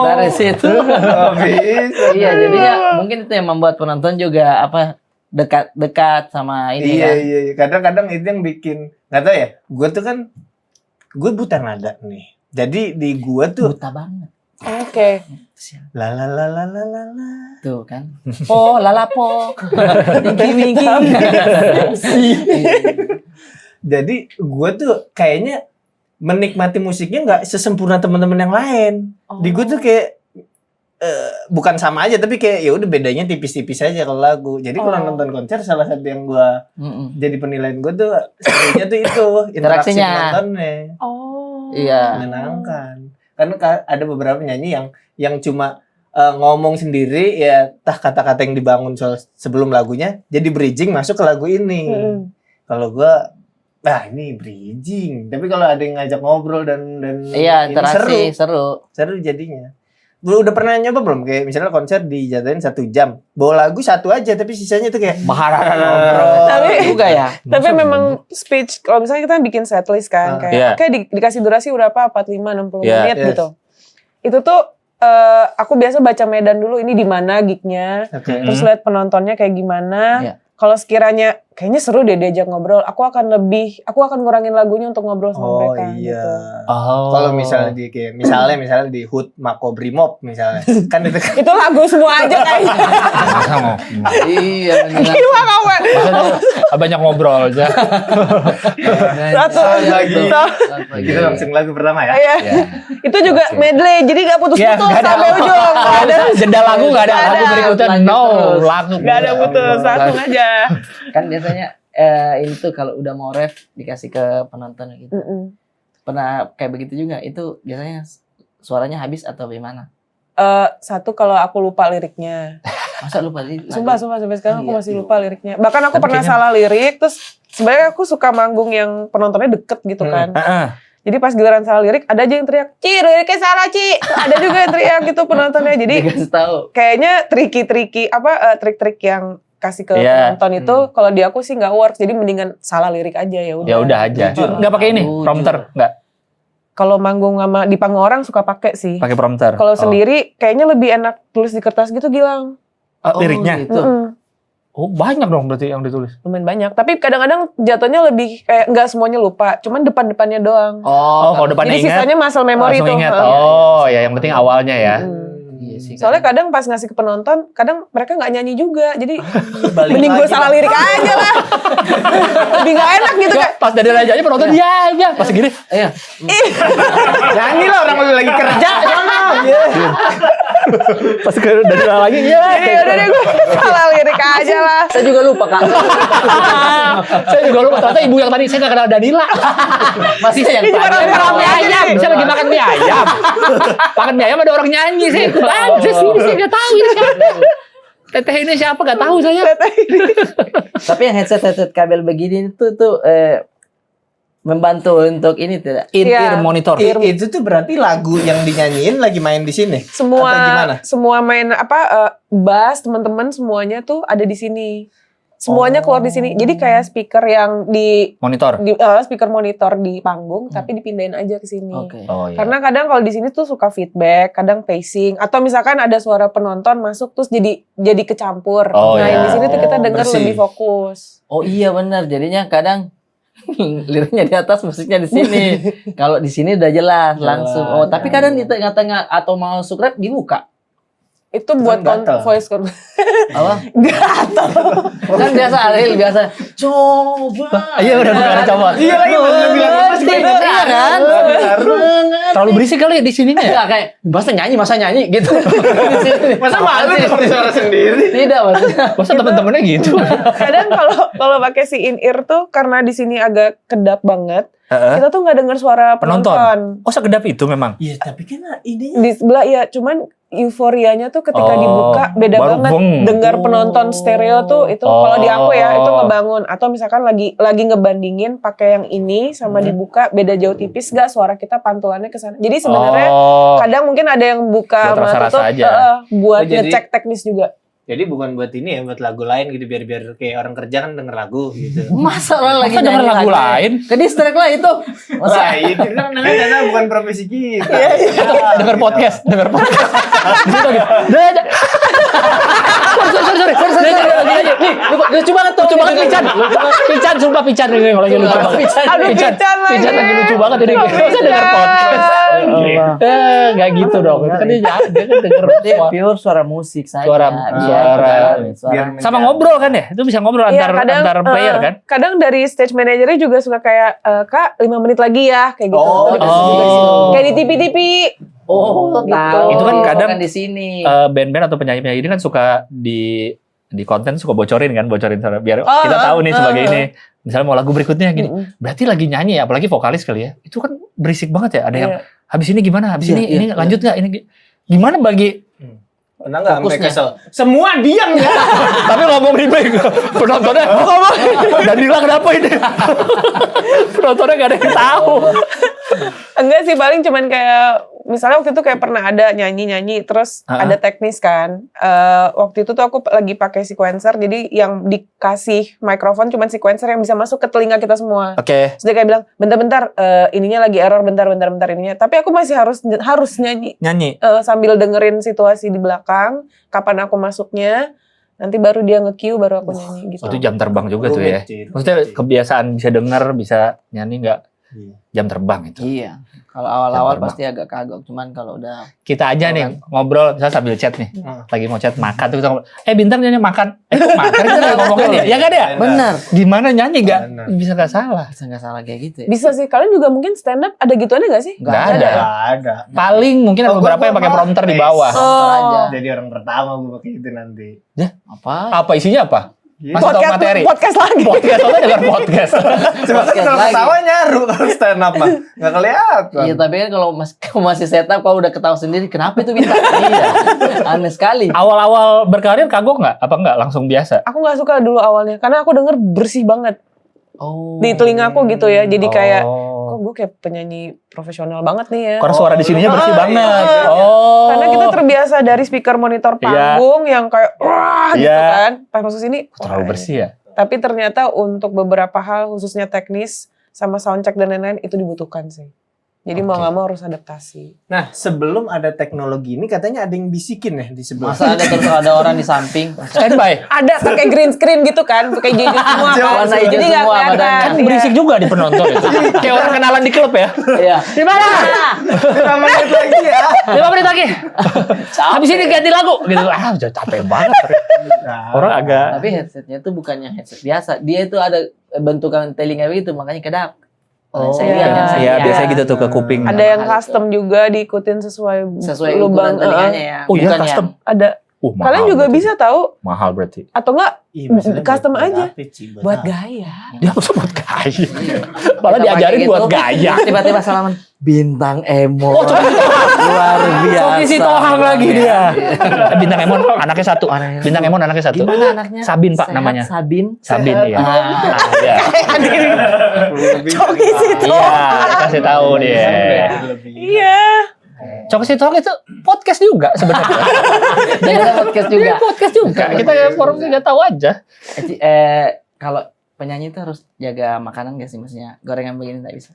Dari situ. Nggak bisa. Iya, jadinya mungkin itu yang membuat penonton juga apa dekat sama ini Iya, kan. iya. Kadang-kadang itu yang bikin. Nggak tahu ya. Gue tuh kan. Gue buta nada nih. Jadi di gue tuh. Buta banget. Oke. La la la la la la la. Tuh kan. Po, lalapo. Winky winky. Jadi gue tuh kayaknya menikmati musiknya nggak sesempurna teman-teman yang lain. Di gue tuh kayak bukan sama aja tapi kayak ya udah bedanya tipis-tipis aja kalau lagu. Jadi kalau Oh. nonton konser salah satu yang gue Mm-mm. jadi penilaian gue tuh sebenarnya tuh itu interaksi Interaksinya. penontonnya Oh. Iya. menyenangkan. Karena ada beberapa penyanyi yang cuma ngomong sendiri ya kata-kata yang dibangun sebelum lagunya jadi bridging masuk ke lagu ini. Mm-mm. Kalau gua ini bridging. Tapi kalau ada yang ngajak ngobrol dan Iya, ini interaksi seru. jadinya. Lu udah pernah nyoba belum kayak misalnya konser dijatuhin 1 jam, bawa lagu 1 aja tapi sisanya tuh kayak Tapi- juga ya. Tapi memang speech, kalau misalnya kita bikin setlist kan, kayak Iya. oke dikasih durasi berapa, 45-60 Iya. menit Yes. gitu. Itu tuh aku biasa baca medan dulu, ini di mana gignya, oke. terus lihat penontonnya kayak gimana. Iya. Kalau sekiranya kayaknya seru deh diajak ngobrol, aku akan ngurangin lagunya untuk ngobrol sama Oh mereka. iya. Gitu. Oh. Kalau misalnya misalnya di Hood Makobrimob misalnya. Kan itu kan Itu lagu semua aja kayaknya. Masa mau? Iya, benar. Gimana kawan? Maksudnya banyak ngobrol aja. Satu lagi. Satu. kita langsung lagu pertama ya. Iya. Ya. Itu juga Oke. medley, jadi gak putus-putus nggak ada sampai apa. ujung. Nggak ada. Jeda lagu nggak ada, Nggak lagu ada. berikutnya Lanjut no, terus. langsung. Gak ada putus, langsung aja. Kan biasanya ini tuh kalau udah mau ref dikasih ke penonton gitu. Mm-mm. Pernah kayak begitu juga. Itu biasanya suaranya habis atau bagaimana? Satu kalau aku lupa liriknya. Masa lupa sih? Sumpah sampai sekarang aku Iya. masih lupa liriknya. Bahkan aku Tapi pernah kayaknya- salah lirik, terus sebenarnya aku suka manggung yang penontonnya deket gitu kan. Heeh. Jadi pas giliran salah lirik, ada aja yang teriak, "Ci, liriknya salah, Ci." Ada juga yang teriak gitu penontonnya. Jadi Dikasih tahu. kayaknya trik-trik yang kasih ke Iya. penonton itu kalau di aku sih nggak works. Jadi mendingan salah lirik aja ya udah. Ya udah aja. Jujur. Nggak pakai ini, Jujur. prompter, nggak Kalau manggung sama di panggung orang suka pakai sih. pakai prompter. Kalau Oh. sendiri kayaknya lebih enak tulis di kertas gitu Gilang. Liriknya. Gitu. Mm-mm. Oh banyak dong berarti yang ditulis. Lumayan banyak. Tapi kadang-kadang jatuhnya lebih kayak nggak semuanya lupa. Cuman depan-depannya doang. Oh, kalau depannya Jadi ingat, sisanya muscle memory langsung tuh. ingat. Heeh. Oh, ya yang penting awalnya ya. Iya sih. Soalnya kadang pas ngasih ke penonton, kadang mereka nggak nyanyi juga. Jadi Balik mending gue lagi, salah Bang. lirik aja lah. Lebih nggak enak gitu kan. Pas dari rajanya penonton ya, pas segini. Iya. Nyanyi lah orang lagi kerja. Jangan. Pas ke Danila lagi, iya. Ini udah deh gue salah lirik aja lah. Saya juga lupa, Kak. Saya juga lupa, ternyata ibu yang tadi saya nggak kenal Danila. Masih yang Ini cuma tadi. rame-rame Mie aja ayam, nih. saya lagi makan mie ayam. Makan mie ayam ada orang nyanyi, saya ikut aja sih, saya nggak tahu ini siapa. Teteh ini siapa nggak tahu saya. Tapi yang headset kabel begini itu tuh membantu untuk ini tidak? Iya. Ear monitor. Itu tuh berarti lagu yang dinyanyiin lagi main di sini. Atau gimana? Semua main bass teman-teman semuanya tuh ada di sini. Semuanya keluar di sini. Jadi kayak speaker yang Monitor. speaker monitor di panggung tapi dipindahin aja ke sini. Oke. Oh iya. Karena kadang kalau di sini tuh suka feedback, kadang pacing, atau misalkan ada suara penonton masuk terus jadi kecampur. Oh, nah, iya. yang di sini tuh kita dengar Bersih. lebih fokus. Oh iya benar. Jadinya kadang liriknya di atas, musiknya di sini. Kalau di sini udah jelas langsung. Oh, tapi kadang di tengah-tengah atau mau rap dibuka. Itu buat gatel. voice con. Apa? Gatel. Kan biasa Ariel biasa. Coba. Iya udah bukan coba. Iya lagi bener bilang Ngerti, bener kan? Terlalu berisik kali di sininya ya. Enggak kayak masa nyanyi gitu. Masa malu dengar suara sendiri? Tidak maksudnya. Masa temen-temennya gitu. Kadang kalau pakai si in ear tuh karena di sini agak kedap banget, kita tuh nggak dengar suara penonton. Oh sekedap itu memang. Iya, tapi kan ini Di sebelah ya, cuman euforianya tuh ketika Oh, dibuka beda baru banget. beng. Dengar penonton stereo tuh itu kalau di aku ya itu ngebangun. Atau misalkan lagi ngebandingin pakai yang ini sama dibuka beda jauh tipis gak suara kita pantulannya ke sana. Jadi sebenarnya kadang mungkin ada yang buka Buat sama rasa-rasa tutup aja. buat Oh, jadi- ngecek teknis juga. jadi bukan buat ini ya, buat lagu lain gitu biar kayak orang kerja kan denger lagu gitu. Masa orang lagi Masa denger nyanyi lagu lain? Ke distract lah itu. Masa Wah, itu kan karena bukan profesi kita. Dengar podcast. Di situ gitu. Sorry. Nih, lucu banget tuh. Lucu banget Pican sumpah Pican ini lagi lucu banget. Aduh, Pican lagi. Pican lagi lucu banget ini. Bisa denger podcast. Enggak gitu dong. Itu kan dia kan denger Dia pure suara musik saja. Suara- Biar sama ngobrol kan ya? Itu bisa ngobrol Iya, antar player kan? Kadang dari stage manajernya juga suka kayak Kak 5 menit lagi ya kayak gitu. Oh, Dikasih juga oh. sih. Kayak di TV. Oh, Gitu. tahu. Itu kan kadang- di sini. Band-band atau penyanyi-penyanyi ini kan suka di konten suka bocorin suara biar Oh, kita tahu nih sebagai oh. ini misalnya mau lagu berikutnya gini Mm-mm. berarti lagi nyanyi ya apalagi vokalis kali ya itu kan berisik banget ya ada yang Iya. habis ini gimana habis Iya, ini iya, lanjut nggak ini gimana bagi Pernah nggak sampai Fokusnya. kesel? Semua diam ya. tapi ngomong di mic penontonnya ngomong Danila kenapa ini penontonnya gak ada yang tahu Enggak sih, paling cuman kayak misalnya waktu itu kayak pernah ada nyanyi terus ada teknis kan. Waktu itu tuh aku lagi pakai sequencer, jadi yang dikasih mikrofon cuman sequencer yang bisa masuk ke telinga kita semua. oke Terus dia kayak bilang, bentar, ininya lagi error, bentar ininya. Tapi aku masih harus nyanyi nyanyi sambil dengerin situasi di belakang, kapan aku masuknya, nanti baru dia nge-cue, baru aku nyanyi gitu. itu jam terbang juga tuh ya Rumit, Cid. maksudnya kebiasaan bisa denger bisa nyanyi nggak Iya. jam terbang itu Iya. Kalau awal-awal Jam terbang. pasti agak kagok, cuman kalau udah kita aja nih ngobrol misalnya sambil chat nih Hmm. lagi mau chat makan tuh kita ngobrol Bintang nyanyi makan kok makan kita nggak ngomongin ya kan ya benar. gimana nyanyi nggak Benar. bisa nggak salah Bisa nggak salah kayak gitu ya? Bisa sih, kalian juga mungkin stand up ada gituannya gak sih? nggak ada Nggak ada. paling mungkin ada Oh, beberapa gua yang pakai malah prompter di tes. bawah Prompter aja. Jadi orang pertama gue pakai itu nanti. Apa? apa isinya apa Gitu. Masih tahu materi Podcast lagi. podcast soalnya dengar podcast Cuma Podcast kalau lagi. ketawa nyaru kalau stand up mah nggak kelihatan. Iya, tapi kan kalau kamu masih setup, kau udah ketawa sendiri, kenapa itu Bintang? Iya. Aneh sekali. awal-awal berkarir kagok nggak apa nggak langsung biasa Aku gak suka dulu awalnya, karena aku denger bersih banget Oh. di telingaku gitu ya. Jadi kayak, oh. kok gue kayak penyanyi profesional banget nih ya. karena suara di sininya bersih Oh, banget iya. oh Karena kita terbiasa dari speaker monitor Iya. panggung yang kayak wah gitu Iya. kan. Pas masuk sini terlalu wah, bersih ya Tapi ternyata untuk beberapa hal khususnya teknis sama soundcheck dan lain-lain itu dibutuhkan sih. Jadi mau Oke. nggak mau harus adaptasi. Nah, sebelum ada teknologi ini katanya ada yang bisikin ya di sebelah. Masa ada terus ada orang di samping? standby Ada pakai green screen gitu kan, pakai hijau semua kan. Warna hijau Jadi nggak semua kelihatan. badannya. kan berisik juga di penonton itu kayak orang kenalan di klub ya Iya. di mana 5 menit lagi ya. 5 menit lagi habis ini ganti lagu gitu udah capek banget orang agak Tapi headsetnya tuh bukannya headset biasa. Dia itu ada bentukan telinga begitu, makanya kedap. Iya, biasanya gitu tuh ke kuping. Ada yang custom juga diikutin sesuai ukuran lubang. telinganya ya. Oh iya, Bukan custom. Ada. Mahal Kalian juga berarti. bisa tahu Mahal berarti. atau enggak Iya, misalnya custom buat aja. apa sih, buat apa? gaya. Dia masa buat gaya. Iya. Malah Kita diajarin pakai buat gitu, gaya. Tiba-tiba salaman bintang emo. Oh, Coki luar biasa. Coki Sitohang lagi dia. Iya. Bintang Emon anaknya satu. Bintang Emon anaknya satu. Gimana anaknya? Sabin, Pak, Sehat, namanya. Sabin. Sabin, iya. Ah, Iya. Coki situ. Iya, kasih tahu dia. Iya. Coki Sitohang itu podcast juga sebenarnya. Dan ada podcast juga. Podcast juga. Kita forum nggak tahu aja. Kalau penyanyi itu harus jaga makanan gak sih, maksudnya gorengan begini nggak bisa?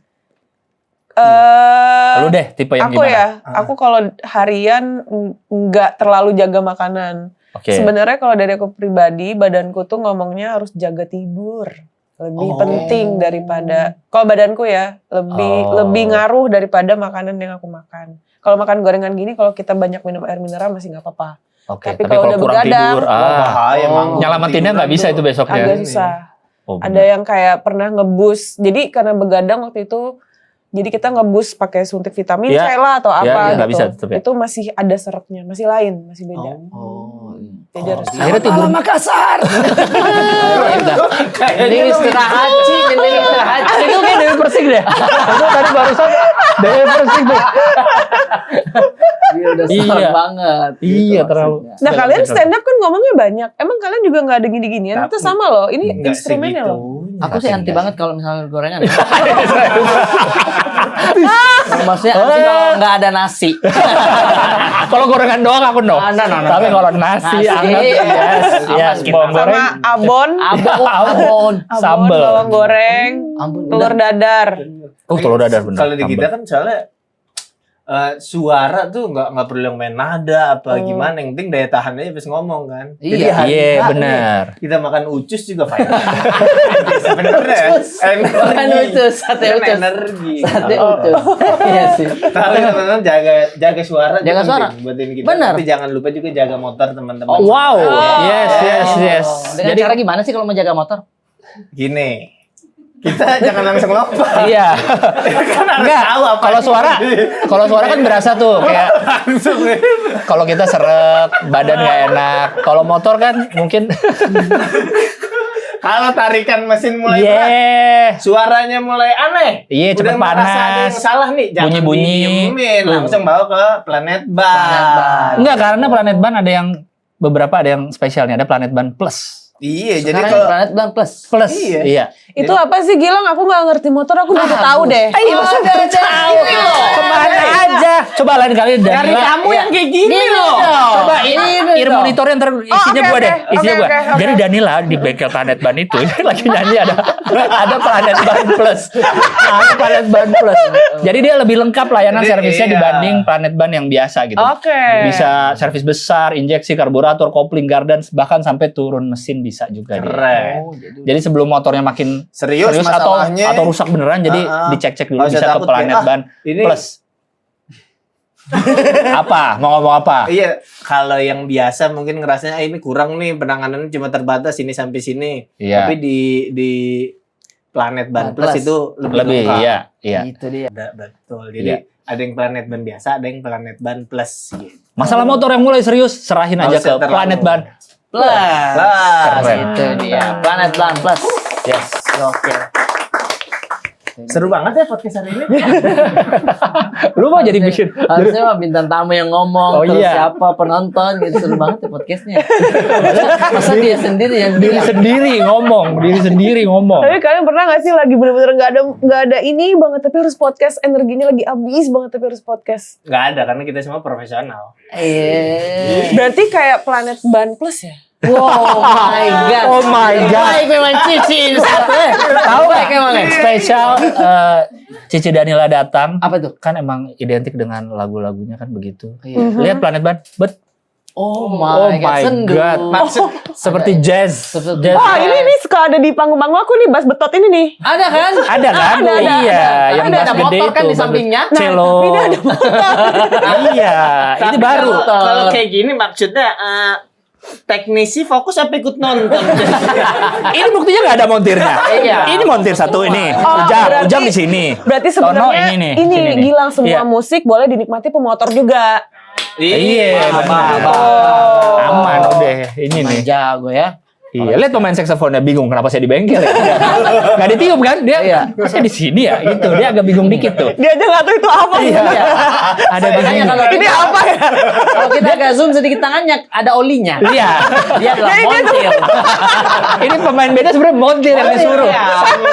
Lu deh tipe yang Aku gimana? ya, aku kalau harian nggak terlalu jaga makanan. Oke. Sebenarnya kalau dari aku pribadi, badanku tuh ngomongnya harus jaga tidur. Lebih penting daripada, kalau badanku ya, lebih ngaruh daripada makanan yang aku makan. Kalau makan gorengan gini, kalau kita banyak minum air mineral masih nggak apa-apa. Oke, Tapi tapi kalau kalau udah kurang begadang, tidur, bahaya emang. nyelamatinnya nggak bisa itu besoknya. Agak susah. Oh, Ada benar. yang kayak pernah ngebus. Jadi karena begadang waktu itu, jadi kita ngebus pakai suntik vitamin Iya. C lah atau Iya, apa nggak gitu. bisa tetep ya. Itu masih ada seretnya, masih lain, masih beda. Jadi harus Akhirnya tidur. Makassar. Ini istirahat sih, ini istirahat. Itu kayak Dewi Persik deh. Itu tadi barusan Dewi Persik tuh. Udah Iya. serem banget. Iya, gitu terlalu. maksudnya. Nah kalian stand up kan ngomongnya banyak. Emang kalian juga nggak ada gini-ginian? Itu Tapi- sama loh. Ini Enggak instrumennya loh. segitunya. Aku sih anti Enggak banget kalau misalnya gorengan. Maksudnya anti kalau nggak ada nasi. Kalau gorengan doang aku no. No. Tapi kalau nasi, Nasi, anget, yes, bawang goreng, Sama abon, Abon. sambel. bawang goreng, Ampun. telur dadar. Oh, telur dadar bener. Kalau di kita kan soalnya suara tuh nggak perlu yang main nada apa gimana, yang penting daya tahan aja pas ngomong kan. Jadi Iya. hari Iya, H nih, benar. kita makan ucus juga fine. Sebenarnya Makan ucus, sate Kan ucus. energi. Sate ucus. Iya sih. Tapi teman-teman jaga suara. itu Jaga penting suara. buat ini kita. Benar. Tapi jangan lupa juga jaga motor teman-teman. Oh, wow. Oh. Yes. Dengan Jadi cara gimana sih kalau mau jaga motor? Gini. Kita jangan langsung lompat. iya. Kan harus Enggak, tahu apa. kalau suara kan berasa tuh kayak langsung. kalau kita seret, badan nggak enak. Kalau motor kan mungkin Kalau tarikan mesin mulai berat, yeah. suaranya mulai aneh. Iya, cepet Udah merasa ada panas. yang salah nih, jangan Bunyi-bunyi. didiemin, langsung bawa ke Planet Ban. Planet Ban. Enggak, karena Planet Ban ada yang beberapa ada yang spesialnya, ada Planet Ban Plus. Iya, jadi Sekarang kalau Planet Ban Plus. Plus. Iya. Iya. Itu apa sih Gilang? Aku nggak ngerti motor. Aku udah tahu deh. Iya, masa udah tahu. Kemana aja. Coba lain kali dari Danila. kamu yang kayak gini loh. Coba ini ear monitornya ntar isinya oke, gua deh, oke, isinya gua. oke, oke. Jadi Danila di bengkel Planet Ban itu lagi nyanyi ada Planet Ban Plus. Ada Planet Ban Plus. Jadi dia lebih lengkap layanan Jadi, servisnya iya. dibanding Planet Ban yang biasa gitu. Oke. Bisa servis besar, injeksi karburator, kopling, gardan, bahkan sampai turun mesin bisa juga dia. Keren. Jadi sebelum motornya makin Serius masalahnya. atau rusak beneran, jadi dicek-cek dulu Nggak usah bisa ke takut, Planet kayak, Ban ini Plus. Apa? Mau ngomong apa? Iya, kalau yang biasa mungkin ngerasanya ini kurang nih, penanganannya cuma terbatas ini sampai sini. Iya. Tapi di Planet Ban Plus. Plus itu lebih lengkap. iya. Itu dia. Betul. Jadi Iya. ada yang Planet Ban biasa, ada yang Planet Ban Plus gitu. Masalah motor yang mulai serius, serahin Nggak aja usah ke terlalu. Planet Ban. Plus. Keren. Itu dia. Planet Ban Plus. Yes. Oke. Seru banget ya podcast hari ini. Lu mau jadi bikin Harusnya mah bintang tamu yang ngomong, Oh, terus iya. siapa penonton gitu, seru banget ya podcastnya. Masa dia sendiri yang diri bilang. sendiri ngomong. Tapi kalian pernah gak sih lagi bener-bener nggak ada ini banget tapi harus podcast, energinya lagi habis banget tapi harus podcast. Nggak ada karena kita semua profesional. Berarti kayak Planet Ban Plus ya? Wow, my god. Oh my God. Baik memang Cici satu. Tahu Baik nggak? memang. Spesial Cici Danila datang. Apa tuh? Kan emang identik dengan lagu-lagunya kan begitu. Iya. Lihat Planet Ban, Oh Oh my god. my Sendu. God. Ada. seperti jazz. Seperti- Jazz. Wah ini suka ada di panggung-panggung aku nih, bass betot ini nih. Ada kan? Ada kan? Ada, Iya, yang Ada bass gede motor kan itu, di bagus. sampingnya. Cello. Tapi ini ada Iya, ini Tapi baru. kalau kayak gini maksudnya teknisi fokus apa ikut nonton? Ini buktinya nggak ada montirnya. Iya. Ini montir satu ini. Oh, Ujang, berarti- Ujang di sini. Berarti Tono sebenarnya ini nih, ini sini nih. Gilang semua Iya. musik boleh dinikmati pemotor juga. Iya, benar. Oh. Aman udah. Ini nih. Jago ya. Iya, lihat pemain saksofonnya bingung kenapa saya di bengkel ya. Nggak ditiup kan? Dia Iya. saya di sini ya gitu. Dia agak bingung dikit tuh. Dia aja nggak tahu itu apa. Iya. Ada Makanya bingung. kalau Ini apa ya? Kalau kita agak zoom sedikit tangannya ada olinya. Iya. Dia adalah montir. Ini pemain beda sebenarnya montir yang disuruh. Iya.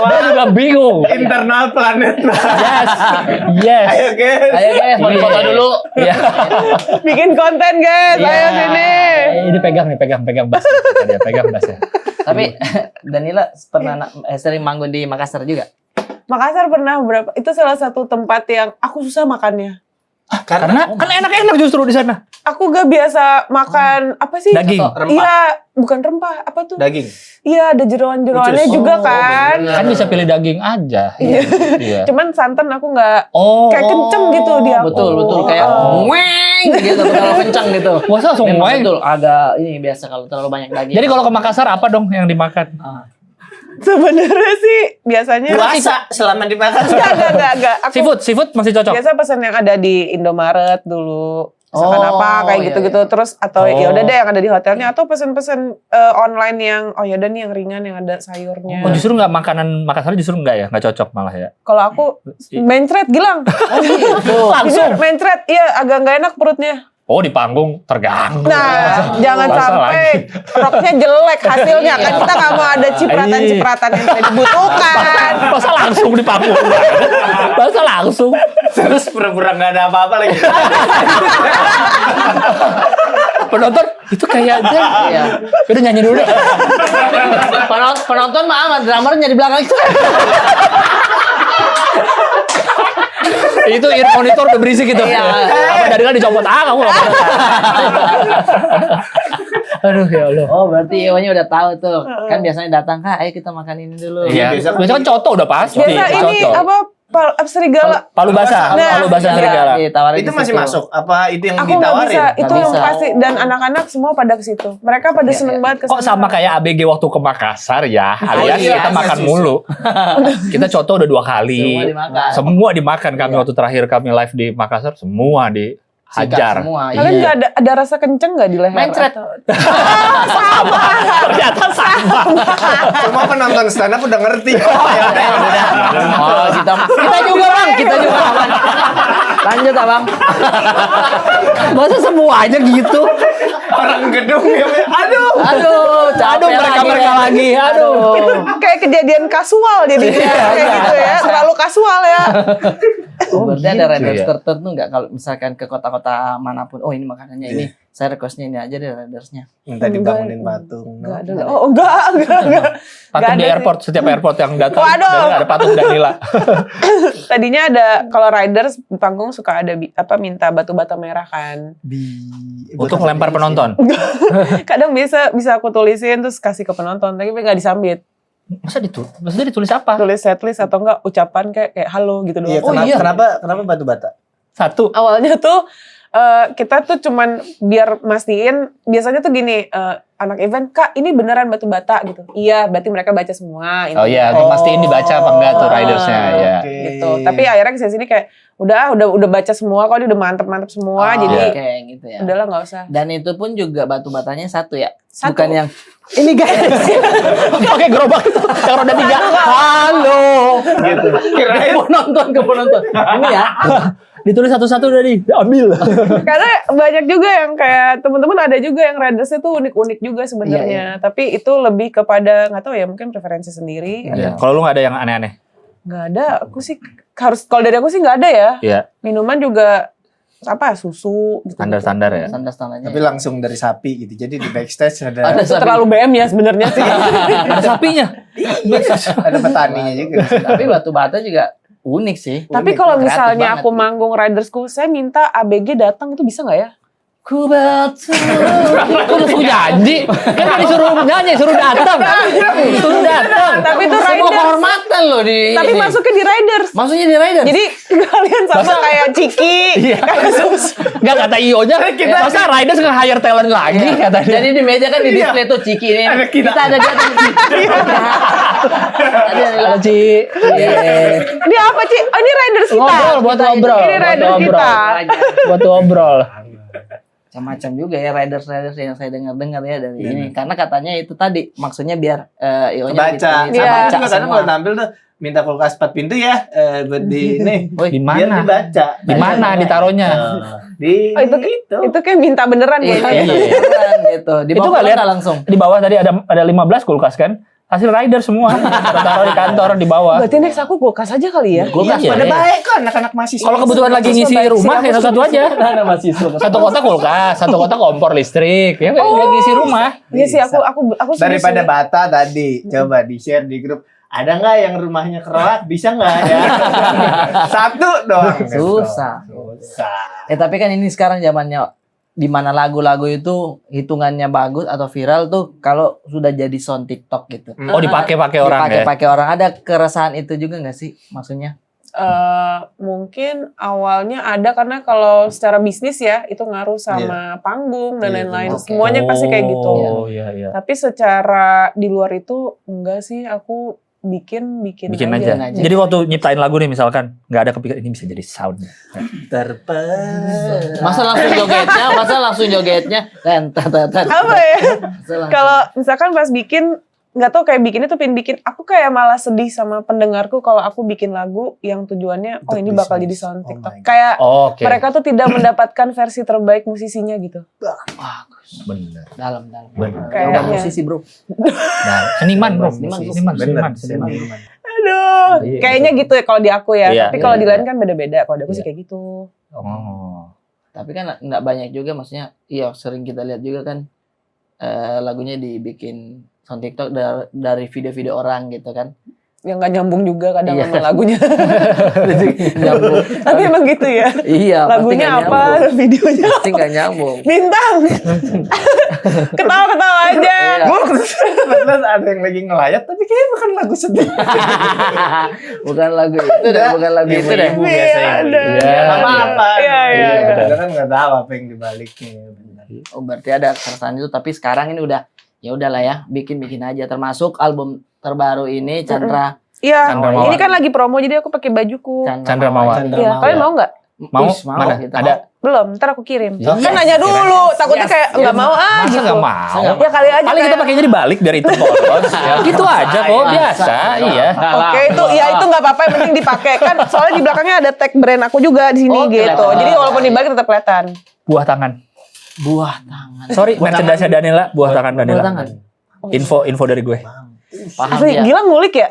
Dia juga bingung. Internal planet. Yes. Yes. Ayo guys. Ayo guys, mau foto dulu. Iya. Bikin konten guys, ayo sini. Ini pegang bass. Dia pegang bass ya. Tapi Danila pernah sering manggung di Makassar juga. Makassar pernah beberapa. Itu salah satu tempat yang aku susah makannya. Karena kan enak-enak justru di sana. Aku gak biasa makan apa sih? Daging. Rempah. Iya, bukan rempah. Apa tuh? Daging. Iya, ada jeroan-jeroannya Ucus. juga Oh, kan. bener. Kan bisa pilih daging aja. Iya. Cuman santan aku nggak Oh. kayak kenceng gitu dia. Betul, betul kayak weng gitu kalau kencang gitu. Masa langsung Memang weng? betul, agak ini biasa kalau terlalu banyak daging. Jadi kalau ke Makassar apa dong yang dimakan? Sebenarnya sih biasanya Puasa selama di Makassar. enggak. Aku Seafood masih cocok. biasa pesan yang ada di Indomaret dulu. Misalkan Oh, apa kayak iya, gitu-gitu terus atau Oh. ya udah deh yang ada di hotelnya atau pesan-pesan online yang oh ya udah nih yang ringan yang ada sayurnya. Oh justru nggak makanan Makassar justru nggak ya? Nggak cocok malah ya? Kalau aku mencret Gilang. Jujur mencret iya agak nggak enak perutnya. Oh di panggung terganggu. Nah, jangan Basah sampai roknya jelek hasilnya kan kita nggak mau ada cipratan-cipratan yang tidak dibutuhkan. Masa langsung di panggung? Masa langsung? Terus pura-pura nggak ada apa-apa lagi. Penonton itu kayaknya. Iya. Udah nyanyi dulu deh. Penonton mah aman, drummernya di belakang itu. Itu ear monitor udah berisik gitu. Iya. Apa dari kan dicopot kamu nggak pada. Aduh ya Allah. Oh, berarti Iwanya udah tahu tuh. Kan biasanya datang, "Kak, ayo kita makan ini dulu." Iya. biasa- Biasa kan coto udah pasti. Biasa ini Coto. apa serigala. Palu basah. Nah, Palu basah serigala. Ditawarin Itu di masih situ. masuk? Apa itu yang Aku nggak ditawarin? bisa, itu Nggak yang bisa. pasti dan anak-anak semua pada ke situ. Mereka pada seneng banget ke Kok sana. sama kayak ABG waktu ke Makassar ya? Alias iya, kita makan susu. mulu. Kita coto udah 2 kali. Semua dimakan. Semua dimakan kami waktu terakhir kami live di Makassar. Semua dihajar. Semua. Kalian Iya. nggak ada rasa kenceng nggak di leher? Mencret. Atau- Ternyata sama. Semua penonton stand up udah ngerti. Oh, ya udah. Oh, kita juga, Bang. Kita juga aman. Lanjut, Abang. Masa semuanya gitu? Orang gedung ya. Aduh. Aduh, Aduh, mereka lagi. Aduh. Itu kayak kejadian kasual jadinya kayak gitu ya, terlalu kasual ya. Oh, berarti ada gitu riders ya. tertentu nggak kalau misalkan ke kota-kota manapun, oh ini makanannya ini, saya requestnya ini aja deh ridersnya. Minta dibangunin patung. Enggak ada. Oh, enggak. Patung Nggak di ada airport, setiap airport yang datang. Waduh. Ada patung Danila. Tadinya ada kalau riders di panggung suka ada minta batu bata merah kan. Untuk melempar penonton. Kadang bisa aku tulisin terus kasih ke penonton tapi nggak disambit. Maksudnya ditulis apa? Tulis setlist atau enggak ucapan kayak halo gitu doang. Iya, Oh, kenapa batu bata? Satu. awalnya tuh kita tuh cuman biar mastiin biasanya tuh gini anak event Kak ini beneran batu bata gitu iya berarti mereka baca semua Oh iya, untuk mastiin dibaca apa enggak tuh ridersnya ya. Oke. gitu tapi akhirnya kesini kayak udah baca semua kok dia udah mantep semua jadi Oke, gitu ya. udahlah nggak usah Dan itu pun juga batu batanya satu ya, Satu. bukan yang ini guys Oke, gerobak itu yang roda 3. Halo. gitu. Kirain penonton ke penonton. Ini ya. Ditulis satu-satu udah diambil. karena banyak juga yang kayak teman-teman ada juga yang ridersnya tuh unik-unik juga sebenarnya tapi itu lebih kepada nggak tahu ya mungkin preferensi sendiri Iya. Kalau lu nggak ada yang aneh-aneh? nggak ada aku sih harus kalau dari aku sih nggak ada ya Iya. minuman juga apa susu gitu. Standar-standar ya. Standar-standarnya. Tapi langsung dari sapi gitu. Jadi di backstage ada Ada Itu terlalu BM ya sebenarnya sih. Ada sapinya. ada petaninya juga. Tapi batu bata juga unik sih. Tapi Unik, kalau kreatif misalnya banget. aku manggung ridersku, saya minta ABG datang itu bisa nggak ya? Ku betul. Kok lu suruh janji? Kan gak disuruh nyanyi, suruh datang. Suruh datang. Tapi itu Semua Riders. kehormatan loh di Tapi ini. masuknya di Riders. Maksudnya di Riders. Jadi kalian sama kayak Ciki. Iya. Gak kata Io-nya, masa Riders nge-hire talent lagi kata dia. Jadi di meja kan di display tuh Ciki ini. Ada kita. Kita ada di atas. Halo Ci. Dia apa Ci? Oh ini Riders kita. Ngobrol buat ngobrol. Ini Riders kita. Buat ngobrol. Macam-macam juga ya riders yang saya dengar ya dari ini. Karena katanya itu tadi maksudnya biar IO-nya Baca. Iya. Sama kadang kalau tampil tuh minta kulkas 4 pintu ya buat di ini. Di Biar mana? dibaca. Di mana ditaruhnya? Di Oh, itu kayak minta beneran Iya, kayaknya. gitu. Di Itu bawah nggak lihat nggak langsung. Di bawah tadi ada 15 kulkas kan? Hasil rider semua. Taruh di kantor di bawah. Berarti next aku kulkas aja kali ya. Kulkas Pada iya. baik kan anak-anak mahasiswa. Kalau kebetulan lagi ngisi baik sih, rumah aku ya satu aja. Ada mahasiswa. Satu kota kulkas, satu kota kompor listrik. Ya kayak lagi ngisi rumah. Iya sih aku Daripada bata tadi, coba di-share di grup. Ada nggak yang rumahnya kerak? Bisa nggak ya? Satu doang. Susah. Susah. Tapi kan ini sekarang zamannya di mana lagu-lagu itu hitungannya bagus atau viral tuh kalau sudah jadi sound TikTok gitu. Oh dipakai-pakai orang ya. Dipakai orang. Ada keresahan itu juga nggak sih maksudnya? mungkin awalnya ada karena kalau secara bisnis ya itu ngaruh sama panggung dan Iya, lain-lain. oke. Semuanya pasti kayak gitu. Oh iya iya. Tapi secara di luar itu enggak sih, aku bikin Bikin aja. aja. aja. Jadi waktu nyiptain lagu nih misalkan nggak ada kepikiran ini bisa jadi sound. Masa langsung jogetnya dan Apa ya? Kalau misalkan pas bikin nggak tahu kayak bikinnya tuh pengen bikin, aku kayak malah sedih sama pendengarku kalau aku bikin lagu yang tujuannya Untuk ini bakal jadi bisnis. sound Oh TikTok. my God. Kayak Oke. mereka tuh tidak mendapatkan versi terbaik musisinya gitu. bagus. Bener. Dalam. Bener. Kayaknya. Udah musisi, Bro. Nah, seniman bro. Seniman, Seniman. Aduh, Iya, kayaknya gitu ya kalau di aku ya. Iya, Tapi kalau iya, di lain iya. kan beda-beda. Kalau di aku sih Iya. kayak gitu. Oh. Tapi kan nggak banyak juga, maksudnya iya sering kita lihat juga kan lagunya dibikin sound TikTok dari video-video orang gitu kan. Yang nggak nyambung juga kadang Iya. sama lagunya. Nyambung. Tapi emang gitu ya. Iya, Lagunya apa, videonya Pasti nggak nyambung. bintang. Ketawa-ketawa aja. Iya. Gue kebetulan ada yang lagi ngelayat, tapi kayaknya bukan lagu sedih. Bukan lagu itu deh, bukan lagu itu deh. Ibu Iya, biasanya. ada. Iya. Apa? Iya, iya, Kita kan nggak tahu apa yang dibaliknya. Benar. Oh, berarti ada keresahan itu, tapi sekarang ini udah ya udahlah ya, bikin aja. Termasuk album terbaru ini Chandra Iya, Chandra ini Mawar. kan lagi promo jadi aku pakai bajuku. Chandra Mawar. Chandra Iya, Mawar. kalian mau nggak? Mau? Wis, Mana? kita Ada? Belum, ntar aku kirim. Yes. Kan nanya dulu, takutnya Yes. kayak nggak mau Masa gitu. nggak mau? Ya kali aja Paling kita kayak- pakainya dibalik biar itu polos. Ya, gitu aja kok, biasa. Iya. Oke, itu ya itu nggak apa-apa, yang penting dipakai kan. Soalnya di belakangnya ada tag brand aku juga di sini Oh, gitu. kelihatan. Jadi walaupun dibalik tetap kelihatan. Buah tangan. buah tangan. Sorry, merchandise Danila, buah tangan Danila. Buah tangan. Info dari gue. Paham Asli, dia. gila ngulik ya.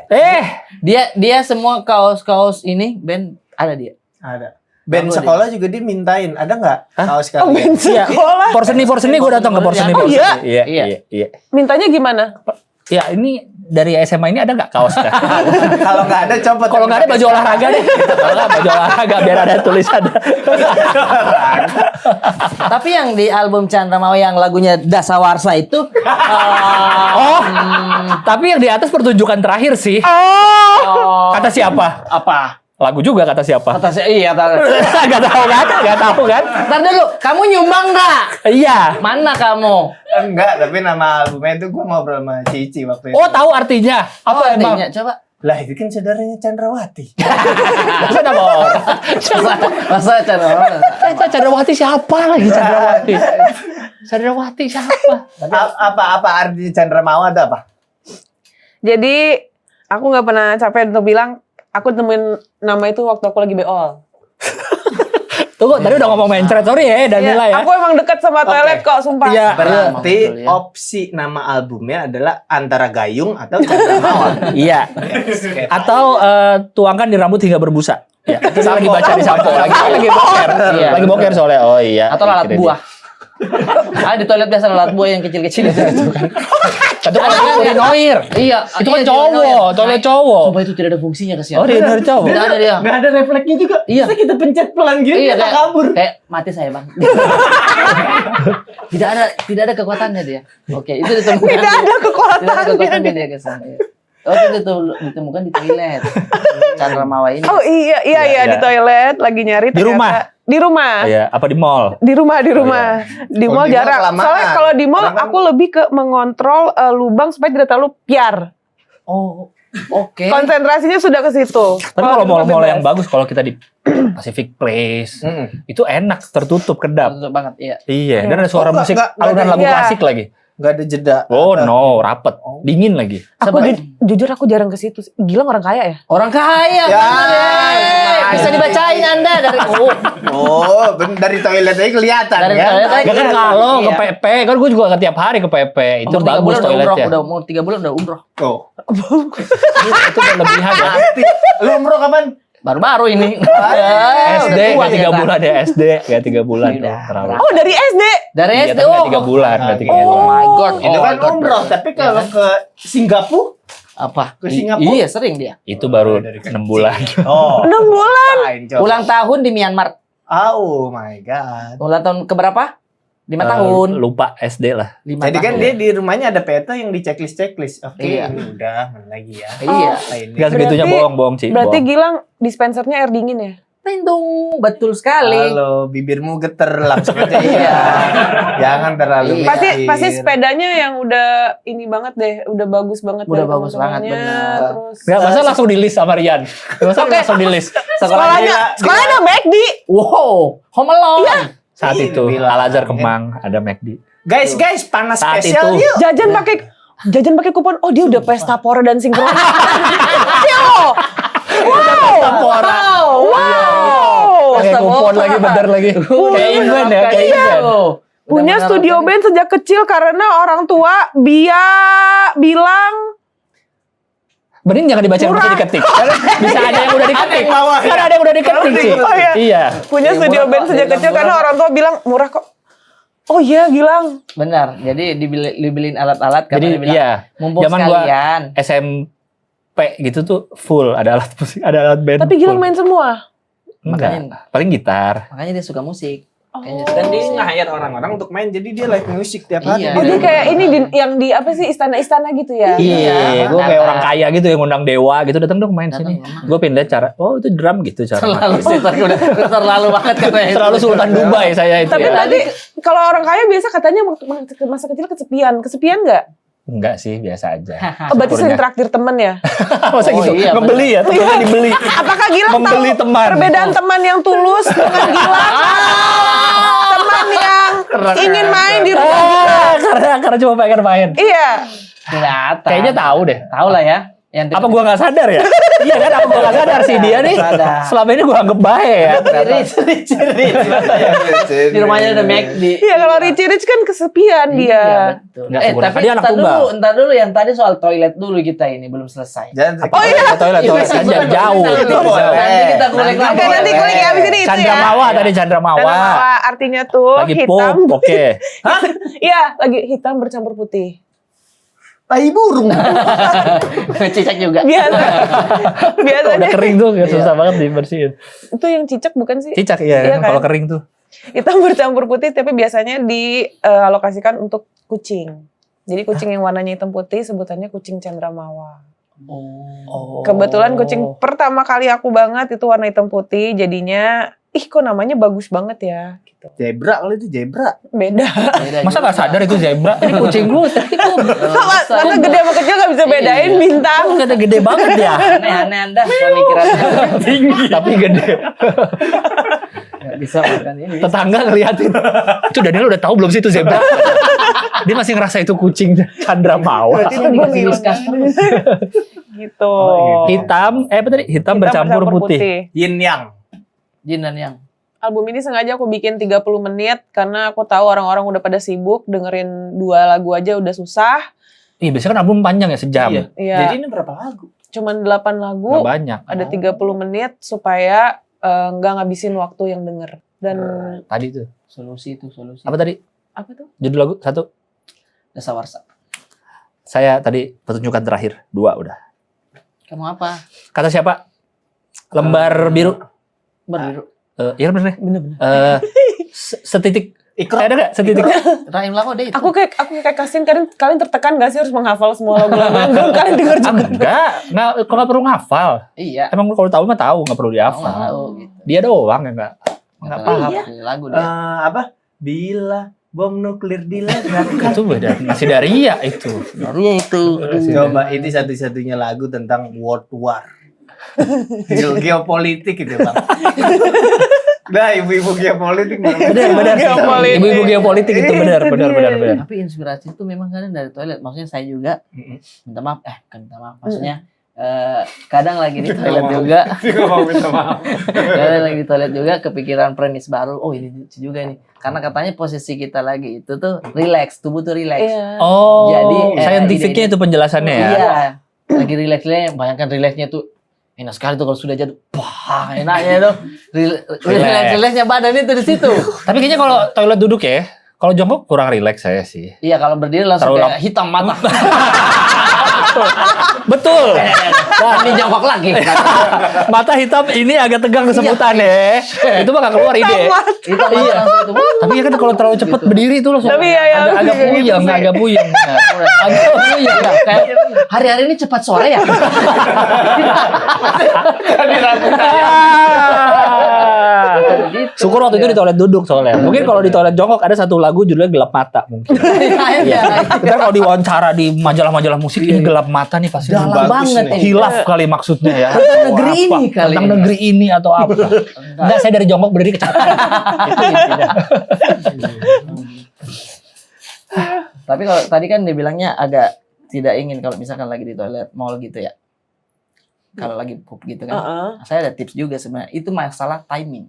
Dia semua kaos ini band ada dia. Ada. Band Aku sekolah juga dia mintain. Ada nggak kaos Oh, kalian? band sekolah. Porseni gue datang ke Porseni. Oh, iya? Iya. Mintanya gimana? Ya ini dari SMA ini ada nggak kaos? Kalau nggak ada copot. Kalau nggak ada baju olahraga deh. Kalau nggak baju olahraga biar ada tulisan. Tapi yang di album Chandra Mawar yang lagunya Dasawarsa itu Tapi yang di atas pertunjukan terakhir sih. Oh, Kata siapa? apa? Lagu juga kata siapa? Kata saya iya kata. Gak tahu kan? Ntar dulu, kamu nyumbang nggak? Iya. Mana kamu? Enggak, tapi nama albumnya itu gue ngobrol sama Cici waktu itu. Oh tahu artinya? Apa emang? artinya? Coba. Lah itu kan saudaranya Chandrawati. Masa nama orang? Masa Chandra Mawar? Chandrawati siapa lagi Chandrawati? Chandrawati siapa? Apa arti Chandra Mawar itu apa? jadi aku nggak pernah capek untuk bilang aku temuin nama itu waktu aku lagi beol. Tunggu, tadi udah ngomong mencret, sorry ya Danila ya. Aku emang dekat sama Oke. toilet kok, sumpah. Iya. Berarti betul, ya. opsi nama albumnya adalah antara Gayung atau Chandra Mawar. Iya. Atau tuangkan di rambut hingga berbusa. Ya, itu saya lagi baca di sampo lagi boker. Iya. Lagi boker soalnya. Oh iya. Atau lalat Kira dia. buah. Ada di toilet biasa lalat buah yang kecil-kecil itu kan. Itu kalau urinoir. Iya, Itu kan iya, cowok, toilet cowok. Sumpah itu tidak ada fungsinya kasihan. Oh, dia dari cowok. Tidak ada dia. Nggak ada refleksnya juga. Iya. Bisa kita pencet pelan gitu, Iya, kita kabur. Kayak mati saya, Bang. tidak ada kekuatannya dia. Oke, itu ditemukan. Tidak ada Tidak ada kekuatannya kekuatannya dia. dia kesan. Iya. Oh, itu ditemukan di toilet. Chandra Mawa ini. Oh iya Iya. di toilet lagi nyari Di ternyata- rumah? Di rumah. Iya, apa di mall? Di rumah. Di Kalau mall di mall jarang. kelamaan. Soalnya kalau di mall Orang kan- aku lebih ke mengontrol lubang supaya tidak terlalu piar. Oh, oke. Konsentrasinya sudah ke situ. Tapi kalau mall-mall yang bagus, kalau kita di Pacific Place, Mm. itu enak, tertutup, kedap. Tutup banget, iya. Iya, dan ada suara Oh, nggak- musik, nggak alunan ada- lagu iya. klasik lagi. Nggak ada jeda. Oh no, rapet, Oh. dingin lagi. Aku Sebenarnya- jujur aku jarang ke situ. Gilang orang kaya ya? Orang kaya, Ya. bener. Bisa dibacain Anda dari Oh, dari toilet aja kelihatan Dari ya. toilet aja. Ya kan kalau ke Iya. PP, kan gue juga tiap hari ke PP. Itu Umur 3 bagus bulan udah umroh, toiletnya. udah umur 3 bulan udah umroh. Oh. Itu udah lebihan ya. Lu umroh kapan? Baru-baru ini. SD Udah tua nggak 3 ternyata. bulan ya, SD nggak 3 bulan. Udah, Oh, terlalu. Oh dari SD. Dari Iya, SD. tapi nggak 3 bulan, nggak 3 Oh bulan. my god. Itu Oh kan my God. umroh, tapi kalau ke Singapura Apa? Ke Singapura? Iya, sering dia. Itu baru 6 bulan. Oh. 6 bulan. Ulang tahun di Myanmar. Oh my god. Ulang tahun keberapa? 5 Eh, tahun. Lupa SD lah. 5 Jadi kan tahun. dia di rumahnya ada peta yang di checklist. Oke, Iya. ini udah mana lagi ya. Iya. Apa ini? Nggak segitunya Berarti- bohong, Ci. Berarti Bohong. Gilang dispensernya air dingin ya? Tindung, betul sekali. Halo, bibirmu geter langsung aja iya. Jangan terlalu Iya. Pasti sepedanya yang udah ini banget deh, udah bagus banget Udah dari bagus banget, teman-temannya, benar. Terus Nggak, masa langsung di list sama Rian? Masa Oke. langsung di list? sekolahnya ada McD. Wow, Home Alone. Saat Ini itu, bilang. Al-Azhar Kemang, ada McD. Guys, panas Saat spesial itu. yuk. Jajan pakai kupon. Oh, dia udah pesta pora dan sinkronis. Wow. Tampora. Wow. Pakai kupon lagi, bener lagi. Kayak event ya, kayak Iya. event. Punya studio band sejak kecil karena orang tua bilang Bening jangan dibaca yang Murah. masih diketik. Bisa ada yang udah diketik. bawah, Kan ada yang udah diketik sih. Oh, iya. Iya. punya Iya, studio murah band kok, sejak dia kecil bilang karena murah. orang tua bilang murah kok. Oh iya, Gilang. Benar. Jadi dibeliin alat-alat karena Jadi dia bilang, iya, mumpung zaman gua sekalian. SMP gitu tuh full ada alat musik, ada alat band. Tapi Gilang full. main semua. Enggak, Makanya- paling gitar. Makanya dia suka musik. Oh. Kayaknya Dan dia nge-hire orang-orang untuk main, jadi dia live music tiap hari. Iya. Oh, dia kayak ini yang di apa sih istana-istana gitu ya? Iya, gue kayak Nah, orang kaya gitu yang ngundang dewa gitu, datang dong main Datang, sini. emang. Gue pengen lihat cara, oh itu drum gitu cara. terlalu sih, udah terlalu banget katanya. Terlalu Sultan Dubai saya itu. Tapi ya. tadi kalau orang kaya biasa katanya waktu masa kecil kesepian. Kesepian nggak? Enggak sih, biasa aja. Oh, berarti sering Syukurnya. traktir temen ya? Masa Oh, gitu, iya, ngebeli ya, temennya dibeli. Apakah Gilang tahu Membeli teman. perbedaan teman yang tulus dengan Gilang? Teman yang ingin main di rumah Gilang. Karena cuma pengen main. Iya. Kelihatan. Kayaknya tahu deh. Tahu lah ya. Yang Apa gua nggak sadar ya? Iya kan, apa gua nggak sadar sih dia nih. Sadar. Selama ini gua anggap baik ya. ciri di rumahnya ada McD. Iya, kalau Richie Rich kan kesepian dia. Iya, betul. Nggak sebenarnya. Tapi Dia anak ntar tunggal. dulu yang tadi soal toilet dulu kita ini belum selesai. Jangan Oh iya. Toilet Iya, kan iya, jadi jauh. iya, Jadi iya, jauh. iya. Nanti kita kulik lagi. Oke, nanti kulik ya abis ini itu Chandra ya. Mawa tadi Chandra Dan Mawa. Mawa artinya tuh Lagi hitam. pup, oke. Iya, lagi hitam bercampur putih. tai burung. Cicak juga. Biasa. Biasanya Udah kering tuh, susah banget dibersihin. itu yang cicak bukan sih? Cicak Iya iya, kan? kalau kering tuh. Hitam bercampur putih tapi biasanya dialokasikan untuk kucing. Jadi kucing yang warnanya hitam putih sebutannya kucing cendrawasih. Oh. Kebetulan kucing pertama kali aku banget itu warna hitam putih, jadinya kok namanya bagus banget ya gitu. Zebra kalau itu zebra. Beda. Masa nggak sadar itu zebra? Ini kucing gue, tapi kok Masa gede sama kecil gak bisa bedain Iya. bintang. kata gede banget ya? Aneh-aneh Anda pemikirannya. Tinggi, tapi gede. Nggak bisa makan ini. Tetangga ngeliatin. Itu Daniel udah tahu belum sih itu zebra? Dia masih ngerasa itu kucing Chandra Mawa. Berarti itu gue gitu. Hitam, apa tadi? Hitam bercampur putih. Yin yang. Jin dan yang. Album ini sengaja aku bikin 30 menit karena aku tahu orang-orang udah pada sibuk dengerin 2 lagu aja udah susah. Iya, biasanya kan album panjang ya, sejam. Iya. Iya. Jadi ini berapa lagu? Cuman 8 lagu, Nggak banyak. ada 30 menit supaya nggak ngabisin waktu yang denger. Dan Tadi tuh. Solusi itu solusi. Apa tadi? apa tuh? Judul lagu satu. Dasawarsa. Saya tadi pertunjukan terakhir 2 udah. Kamu apa? Kata siapa? Lembar biru. Berbiru. Iya bener. Bener-bener. Setitik. Ikro. Ada nggak setitik? Rahim Lakode itu. Aku kayak kasihin kalian tertekan gak sih harus menghafal semua lagu-lagu yang belum kalian denger juga? Nggak perlu ngafal. Iya. Emang kalau tahu mah tahu, nggak perlu Aku nggak dihafal. tahu gitu. Dia doang yang nggak Nggak paham. tahu lagu dia. Apa? Bila bom nuklir diledakkan. Itu beda. Masih Daria itu. Barunya itu. Coba ini satu-satunya lagu tentang world war. Geopolitik gitu Bang. Nah, ibu-ibu geopolitik Benar sih. Geopolitik. Ibu-ibu geopolitik itu benar. Tapi inspirasi itu memang kadang dari toilet. Maksudnya saya juga minta maaf. Minta maaf. Maksudnya kadang lagi di toilet juga. Kadang lagi di toilet juga kepikiran premis baru. Oh ini lucu juga nih. Karena katanya posisi kita lagi itu tuh relax, tubuh tuh relax. Iya. Oh, Jadi, saintifiknya itu penjelasannya ya. Iya. Lagi relax-relaxnya, bayangkan relaxnya tuh enak sekali tuh kalau sudah jatuh. Wah, enaknya tuh. Relax-relaxnya badan itu di situ. Tapi kayaknya kalau toilet duduk ya, kalau jongkok kurang rileks saya sih. Iya, kalau berdiri langsung Terlalu kayak hitam mata. Betul. Nah, ini jongkok lagi. Mata hitam ini agak tegang kesemutan ya. Itu mah gak keluar ide. Hitam mata langsung itu. Tapi ya kan kalau terlalu cepat berdiri itu langsung Tapi ya, agak gitu puyeng, sih. agak puyeng. Agak puyeng. Kayak hari-hari ini cepat sore ya. Syukur waktu itu di toilet duduk soalnya. Mungkin kalau di toilet jongkok ada satu lagu judulnya Gelap Mata mungkin. Iya. Kita kalau diwawancara di majalah-majalah musik ini gelap mata nih pasti Dalam bagus banget nih. ini. Hilaf kali maksudnya ya. Tentang negeri Apa? ini kali. Tentang negeri ini atau apa? Enggak, saya dari jongkok berdiri kecelakaan. Itu intinya. Tapi kalau tadi kan dia bilangnya agak tidak ingin kalau misalkan lagi di toilet mall gitu ya. Kalau lagi pup gitu kan. Saya ada tips juga sebenarnya. Itu masalah timing.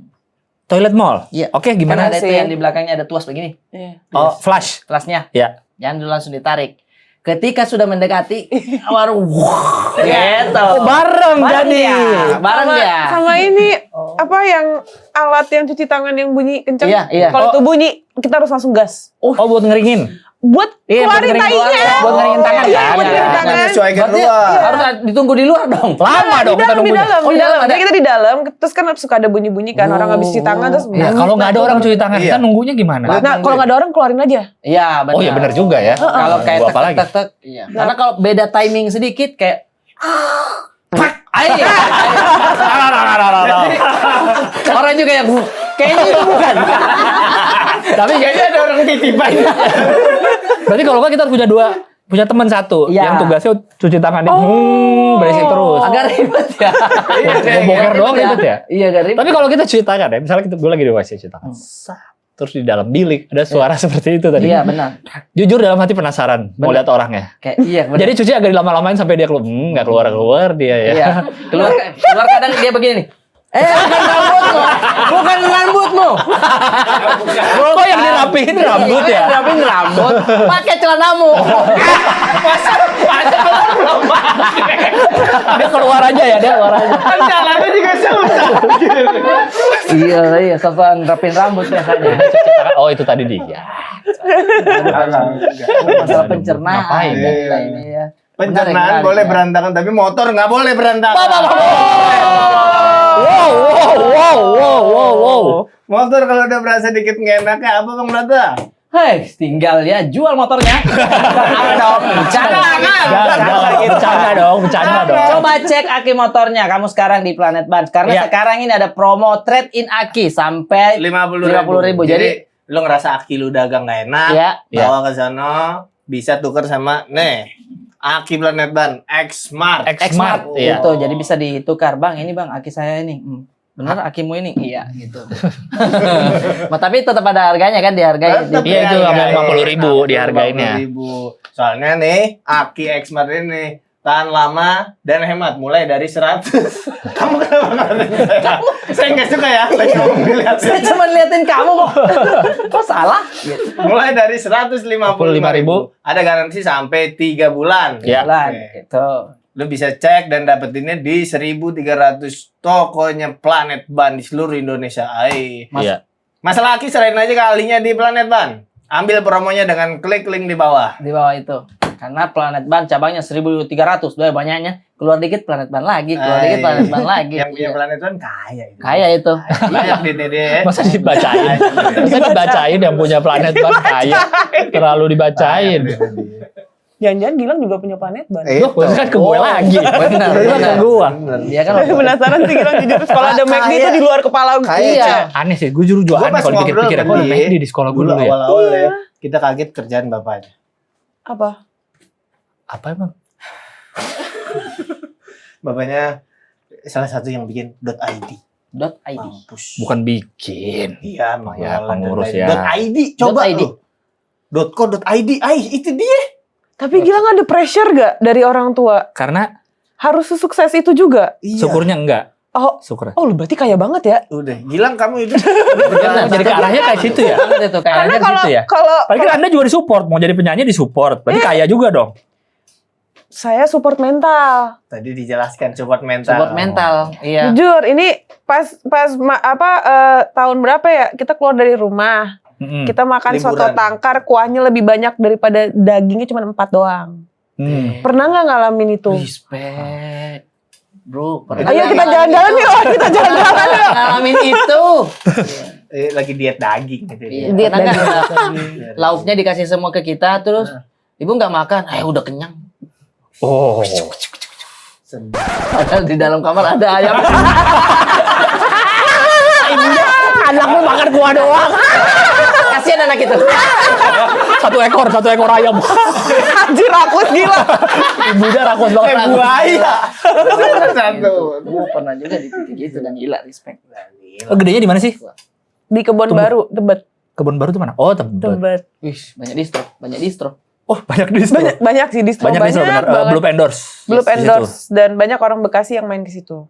Toilet mall. Iya. Oke, Kan gimana? ada itu sih? yang di belakangnya ada tuas begini. Iya. Oh, flash. Kelasnya. Ya. Jangan dulu langsung ditarik. Ketika sudah mendekati, baru gitu. Bareng Bareng jadi. ya. Bareng sama, ya. sama ini apa yang alat yang cuci tangan yang bunyi kenceng. Iya. Kalau itu bunyi kita harus langsung gas. Oh, buat ngeringin. Buat Iya, buat keluarin ngeringin tainya. buat ngeringin tangan Iya, kan? buat ngeringin Iya. tangan. Menyesuaikan Berarti luar. harus ditunggu di luar dong. Lama dong kita di nunggunya. dalam, Oh, di di dalam. dalam Jadi ada? kita di dalam, terus kan suka ada bunyi-bunyi kan orang habis cuci tangan terus. Ya, kalau nggak ada orang cuci tangan, Iya. kita nunggunya gimana? Nah, kalau nggak ada orang keluarin aja. Iya, benar. Oh iya benar juga ya. Kalau kayak Gua apa lagi? tek. Iya. Karena kalau beda timing sedikit kayak orang juga yang kayaknya itu bukan. Tapi Kayaknya ada orang titipan. berarti kalau nggak kita harus punya teman satu Iya. yang tugasnya cuci tangan dia berisik terus. Agak ribet ya. Mau boker doang ribet ya. Iya, agak ribet. Tapi kalau kita cuci tangan ya, misalnya gue lagi di WC cuci tangan, terus di dalam bilik ada suara seperti itu tadi. Iya, benar. Jujur dalam hati penasaran mau Benar. lihat orangnya. Kayak iya, benar. Jadi cuci agak dilama-lamain sampai dia keluar, nggak keluar dia ya. Iya. Keluar kadang dia begini nih. Bukan rambutmu. Kok yang dirapihin rambut ya? Dirapihin rambut. Pakai celanamu. Dia keluar aja ya, dia keluar aja. Kan jalannya juga susah. Iya, sopan rapin rambut biasanya. Oh itu tadi dia. Masalah pencernaan Ngapain dan ya? lainnya ya. Pencernaan Menarik, boleh ya. berantakan, tapi motor nggak boleh berantakan. Wow. Motor kalau udah berasa dikit nggak enak kayak apa Bang Brata? Hei, tinggal ya jual motornya. Apa dong? Bercanda dong. Bercanda dong. Coba cek aki motornya kamu sekarang di Planet Ban. Karena Iya. sekarang ini ada promo trade in aki sampai 50.000. 50.000. Jadi lo ngerasa aki lu dagang nggak enak, ya, bawa ke sana bisa tuker sama aki Planet Ban X-Smart. X-Smart, iya. Gitu, jadi bisa ditukar. Bang, ini Bang aki saya ini. Bener akimu ini? Iya, gitu. Tapi tetap ada harganya kan dihargai. Tetep Iya, itu dihargai. 50.000 dihargainnya. 50.000. Soalnya nih aki X-Smart ini tahan lama dan hemat mulai dari 100. Kamu kenapa ngatain saya? Saya nggak suka ya. Lagi ngomong dilihat. Saya cuma liatin kamu kok. Kok salah? Gitu. Mulai dari 155.000. Ada garansi sampai 3 bulan. Ya. Bulan, Oke. gitu. Lu bisa cek dan dapetinnya di 1.300 tokonya Planet Ban di seluruh Indonesia. Iya. Masalah aki serain aja kalinya di Planet Ban. Ambil promonya dengan klik link di bawah. Di bawah itu. Karena Planet Ban cabangnya 1.300, udah banyaknya. Keluar dikit Planet Ban lagi, keluar dikit Planet Ban lagi. Yang punya Iya. Planet Ban kaya itu. Kaya itu. Banyak di Dede. Masa dibacain? Masa dibacain yang punya Planet Ban kaya? Terlalu dibacain. Jangan-jangan Gilang juga punya Planet Ban. Duh, kan ke gue lagi. Benar, Kan ke benar. gue. Dia kan Saya penasaran sih Gilang jujur sekolah ada McD itu di luar kepala gue. Iya. Aneh sih, gue jujur juga Gua aneh pas kalau ngobrol pikir-pikir. sama Kok ada dia, McD di sekolah gue Dulu dulu ya? awal-awal ya, kita kaget kerjaan bapaknya. Apa? Apa emang? Bapaknya salah satu yang bikin .id. .id. Mampus. Bukan bikin. Iya, Ya, mengelola pengurus .id. ya. .id, coba .id. lu. .co.id, itu dia. Tapi Gilang ada pressure gak dari orang tua? Karena Harus sesukses itu juga? Iya. syukurnya enggak. Oh, Syukur. lu berarti kaya banget ya? Udah, Gilang kamu itu. Jadi ke arahnya kayak situ ya? Banget itu kayak Karena Kayaknya kalau gitu ya? kalau Apalagi kan Anda juga disupport. Mau jadi penyanyi disupport. Berarti kaya juga dong. saya support mental. Tadi dijelaskan support mental. support mental. Iya. Jujur, ini pas tahun berapa ya? Kita keluar dari rumah. Mm-mm. Kita makan soto Liburan. tangkar, kuahnya lebih banyak daripada dagingnya cuma 4 doang. Pernah nggak ngalamin itu? Respect. Bro, Ayo kita jalan-jalan yuk, kita jalan-jalan yuk. ngalamin itu. Lagi diet daging gitu. Iya. ya. Diet Pernah nggak daging. lauknya dikasih semua ke kita terus ibu nggak makan, udah kenyang. Oh. Sedap. Padahal di dalam kamar ada ayam. Anak lu makan kuah doang. Kasihan anak itu. Satu ekor ayam. Anjir, rakus gila. Ibunya rakus banget. Buaya. Satu. Gue pernah juga di titik gitu dan gila respect. Oh, gedenya di mana sih? Di Kebon Tunggu. Baru, Tebet. Kebun baru tuh mana? Oh, Tebet. Tebet. Wih, banyak distro. Oh, banyak distro. Banyak sih distro, Banyak distro benar. banget. Belum endorse. Belum Di situ. endorse dan banyak orang Bekasi yang main ke situ.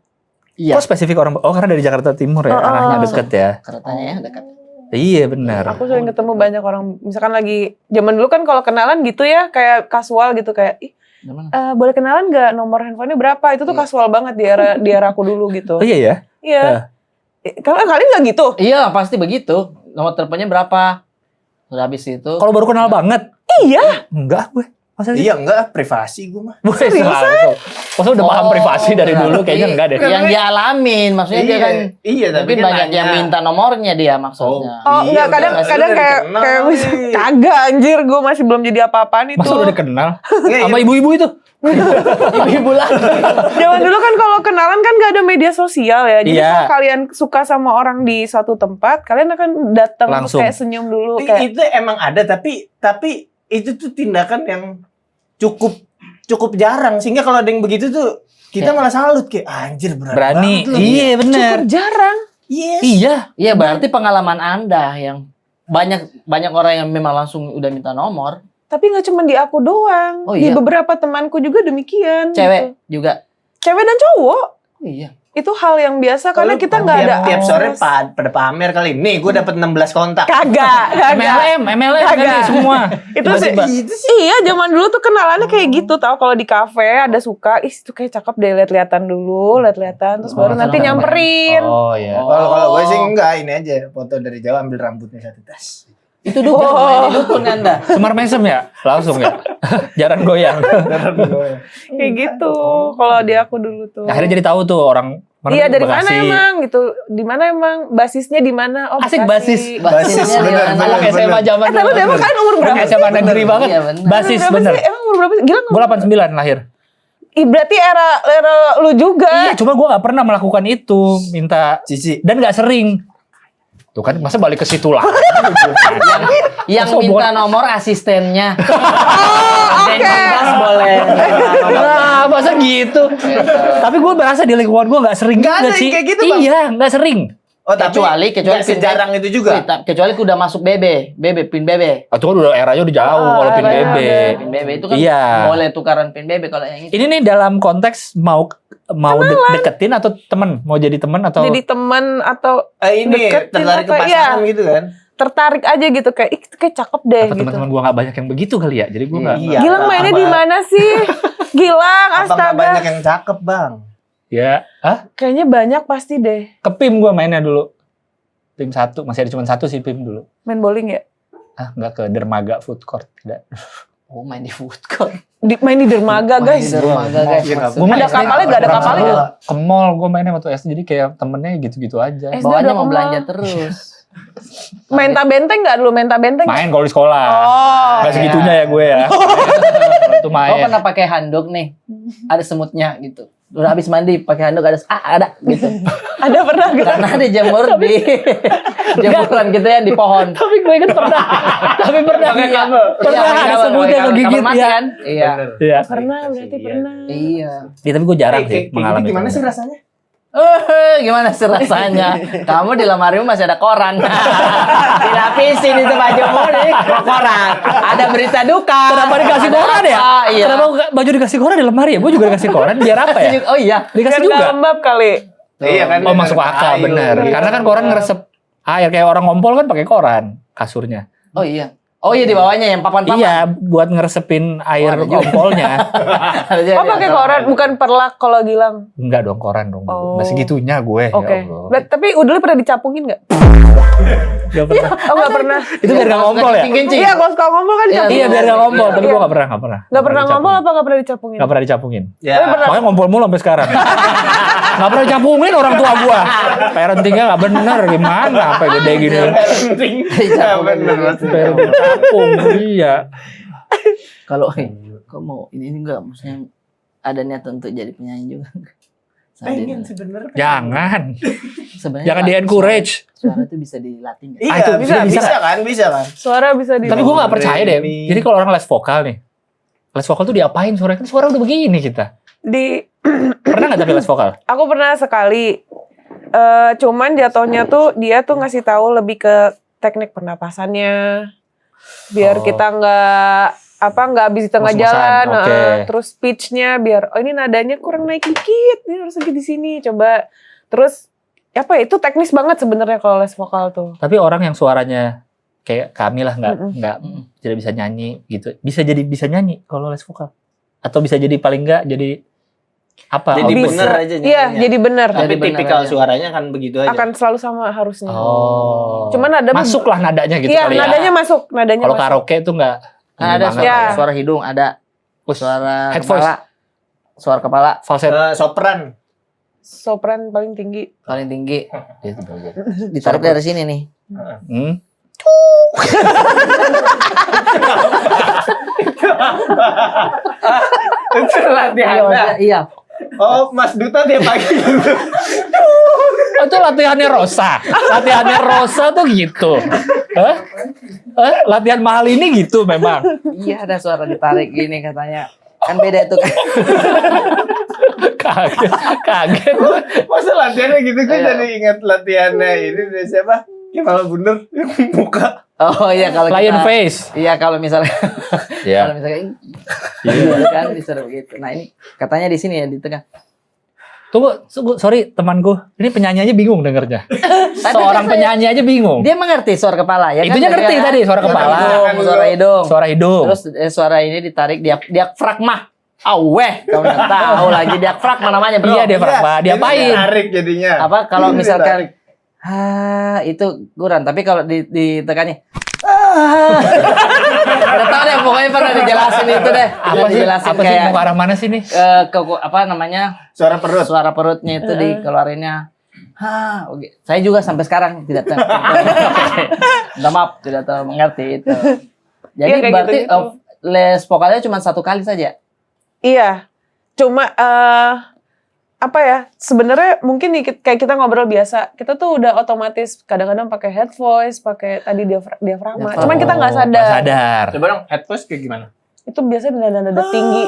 Iya. Kok spesifik orang? Oh, karena dari Jakarta Timur ya, Oh, arahnya oh. deket ya. Katanya ya dekat. Iya benar. Aku sering ketemu banyak orang, misalkan lagi zaman dulu kan kalau kenalan gitu ya, kayak kasual gitu kayak, ih, Gimana? boleh kenalan nggak, nomor handphonenya berapa? Itu tuh Iya. kasual banget di era aku dulu gitu. Oh iya ya. Iya. Kalian nggak gitu? Iya, pasti begitu. Nomor teleponnya berapa? Udah habis itu. Kalau baru kenal banget, Iya. enggak gue. Masa sih? Iya enggak, privasi gue mah. Masa udah paham Oh, privasi dari berarti dulu kayaknya enggak deh. Yang dia alamin, maksudnya dia kan Iya, tapi mungkin kan banyak nanya. yang minta nomornya dia maksudnya. Oh Iya, enggak, udah kadang pasti kadang udah kayak dikenal kayak nih. kagak anjir, gue masih belum jadi apa-apaan itu. Masa udah dikenal Nggak, sama iya. ibu-ibu itu? Ibu-ibu lagi. Zaman dulu kan kalau kenalan kan gak ada media sosial ya. Jadi Iya. kalau kalian suka sama orang di suatu tempat, kalian akan datang terus Langsung. kayak senyum dulu kayak Itu emang ada tapi itu tuh tindakan yang cukup jarang sehingga kalau ada yang begitu tuh kita Ya. malah salut kayak anjir berani. Berani. banget lu." Iya benar. cukup jarang. Yes. Iya. Iya, berarti pengalaman Anda yang banyak orang yang memang langsung udah minta nomor. Tapi nggak cuma di aku doang. Oh, Di iya. beberapa temanku juga demikian. Cewek gitu. juga. Cewek dan cowok. Oh, iya. Itu hal yang biasa karena kita nggak ada tiap sore akses. pada pamer kali. Nih gue dapat 16 kontak. Kagak. MLM Kagak. kan semua. Itu sih, Tiba-tiba. Itu sih. iya zaman dulu tuh kenalannya kayak gitu tau, kalau di kafe ada suka, ih itu kayak cakep deh, lihat-lihatan dulu, lihat-lihatan terus baru Oh, nanti sama-sama. nyamperin. Oh iya. Kalau gue sih enggak, ini aja foto dari jauh ambil rambutnya satu tas. Itu dukun, main di dukun Anda. Semar mesem ya? Langsung ya? Jarang goyang. Kayak gitu kalau di aku dulu tuh. Akhirnya jadi tahu tuh orang Iya, dari mana Bekasi. emang gitu? Di mana emang basisnya di mana? Oh, Asik, Bekasi. basis. Basis, bener, Anak Anak bener. SMA zaman Tapi dulu. emang kalian umur berapa Anak sih? SMA negeri banget. Iya, bener. Basis Berapa bener. sih? Emang umur berapa sih? Gila Gue 89 lahir. Ih, berarti era lu juga. Iya, cuma gue gak pernah melakukan itu. Minta. Cici. Dan gak sering. Tuh kan, masa balik ke situ lah. Yang Masa minta nomor asistennya. Oke. Boleh. Nah, masa gitu. Tapi gue berasa di lingkungan gue gak sering Nggak ada juga sih. yang kayak gitu, Bang. Iya, gak sering. Oh, tapi Kecuali nggak sejarang itu juga. Kecuali udah masuk pin BB. Itu kan udah eranya udah jauh kalau pin eranya BB. udah. Pin BB itu kan Iya. boleh tukaran pin BB kalau yang itu. Ini nih dalam konteks mau deketin atau temen? Mau jadi temen atau? Jadi teman atau Ini Deketin tertarik ke apa, pasangan iya. gitu kan. tertarik aja gitu kayak ih kayak cakep deh Apa gitu. teman-teman gue gak banyak yang begitu kali ya? Jadi gue gak. Iya. Gilang mainnya di mana sih? Gilang, Apa nggak banyak astaga. yang cakep, Bang? Ya, Kayaknya banyak pasti deh. ke PIM gue mainnya dulu. PIM 1, masih ada cuma 1 sih PIM dulu. Main bowling ya? Nggak ke Dermaga Food Court. Tidak. Oh, main di food court. Main di dermaga Main guys. di dermaga, guys. Iya, nggak Gua main Ada SD, kapalnya nggak ada kapalnya nggak? Ke mall gue mainnya waktu SD, jadi kayak temennya gitu-gitu aja. SD Bawaannya udah mau ke belanja mall. terus. Menta benteng nggak dulu? Menta benteng? Main kalau di sekolah. Oh. Nggak segitunya ya gue ya. Kalau itu main. Oh, pernah pakai handuk nih. Ada semutnya gitu. Udah habis mandi pakai handuk ada gitu. Ada pernah gak? Karena ada jamur di jamuran gitu ya di pohon. Tapi gue inget pernah. Tapi pernah. Iya. Pernah Iya, ada kabel, semutnya kabel ngegigit mati ya. kan? Iya. Iya. Pernah berarti pernah. Iya. Ya, tapi gue jarang sih Kayak mengalami gitu gimana itu. sih rasanya? Gimana sih rasanya? Kamu di lemarimu masih ada koran. Dilapisin itu bajumu nih, koran. Ada berita duka. Kenapa dikasih Ada koran ya? apa? Iya. Kenapa baju dikasih koran di lemari ya? Gue juga dikasih koran biar apa ya? Oh iya. Dikasih Biar juga. nggak lembab kali. Iya kan. Oh masuk akal Air. bener. Karena kan koran ngeresep air kayak orang ngompol kan pakai koran kasurnya. Oh iya. Oh iya di bawahnya yang papan-papan. Iya, buat ngeresepin air ada juga. ngompolnya. Oh pakai koran, bukan perlak kalau Gilang. Enggak dong koran dong. Oh. Nggak segitunya gue. Oke. Ya Allah. Tapi udahnya pernah dicapungin nggak? Nggak pernah. Oh nggak pernah. Itu biar nggak ngompol ya? Kencing-kencing. Iya kalau suka ngomong kan Iya, dicapungin. Iya biar nggak ngompol. Tapi Iya. gue nggak pernah. Nggak pernah ngomong apa nggak pernah dicapungin? Nggak pernah dicapungin. Ya. Makanya ngompol mulu sampai sekarang. Nggak pernah dicapungin orang tua gua. Parentingnya nggak bener gimana? Apa gede gini? Penting. Ya benar. Parenting capung. Iya. Kalau kok mau ini enggak maksudnya ada niat untuk jadi penyanyi juga. Pengen sebenarnya. Jangan. Sebenarnya Jangan di encourage. Suara itu bisa dilatih nggak? Iya, itu bisa bisa bisa kan. Suara bisa di. Tapi gue nggak percaya deh. Ini. Jadi kalau orang les vokal nih, les vokal tuh diapain suara? Kan suara udah begini kita. Pernah nggak tapi les vokal? Aku pernah sekali. Cuman jatuhnya tuh dia tuh ngasih tahu lebih ke teknik pernapasannya. Biar Oh. kita nggak habis di tengah Ngos-ngosan, jalan. oke. Terus pitch-nya biar ini nadanya kurang naik dikit, ini harus lagi di sini. Coba terus apa ya, itu teknis banget sebenarnya kalau les vokal tuh. Tapi orang yang suaranya kayak kami lah Mm-mm. nggak tidak bisa nyanyi gitu, bisa nyanyi kalau les vokal, atau bisa jadi paling nggak jadi apa? Jadi output? bener aja Iya, nyanyinya. jadi bener. Tapi Jadi bener tipikal aja. suaranya kan begitu aja. Akan selalu sama harusnya. Oh. Cuman ada masuklah nadanya gitu Iya, kali ya. nadanya masuk, nadanya Kalau masuk. karaoke tuh nggak. Kan ini ada banget. suara, Ya. suara hidung, ada Terus suara head voice. kepala. Suara kepala falset. Sopran. Sopran paling tinggi. paling tinggi. Itu bagian. Ditarik dari sini nih. Hmm. Itu latihan. Iya, maksudnya, iya. Oh, Mas Duta tiap pagi gitu. Oh, itu latihannya Rosa. Latihannya Rosa tuh gitu. Hah? Latihan mahal ini gitu memang. Iya, ada suara ditarik gini katanya. Kan beda itu kan. Kaget. Masa latihannya gitu, gue Iya. jadi ingat latihannya ini dari siapa? Kemal Bundar yang muka. Oh iya kalau Lion kita. face. Iya kalau misalnya Iya. kalau misalnya Iya. kan disuruh begitu. Nah ini katanya di sini ya di tengah. Tunggu, sorry temanku. Ini penyanyi aja bingung dengernya. Seorang penyanyi aja bingung. Dia mengerti suara kepala ya kan? Itunya ngerti Dia- tadi, suara kepala. Hidung, suara hidung. Suara hidung. Terus suara ini ditarik diafragma. Aweh, kamu nggak tahu lagi diafragma namanya bro. Iya, diafragma. Diapain? Tarik jadinya. Apa kalau Ini misalkan ditarik. itu kurang, tapi kalau ditekannya udah tahu deh, pokoknya pernah dijelasin itu deh. Apa sih? Dijelasin Apa sih kayak mau ke arah mana sih nih? apa namanya? Suara perut. Suara perutnya itu dikeluarinnya. Oke. Saya juga sampai sekarang tidak tahu. Minta maaf, tidak tahu mengerti itu. Jadi Iya, kayak berarti gitu-gitu. les vokalnya cuma 1 kali saja. Iya, cuma apa ya? Sebenarnya mungkin kayak kita ngobrol biasa, kita tuh udah otomatis kadang-kadang pakai head voice, pakai tadi diafragma. Cuman kita nggak sadar. Nggak sadar. Coba dong, head voice kayak gimana? Itu biasanya nada-nada tinggi,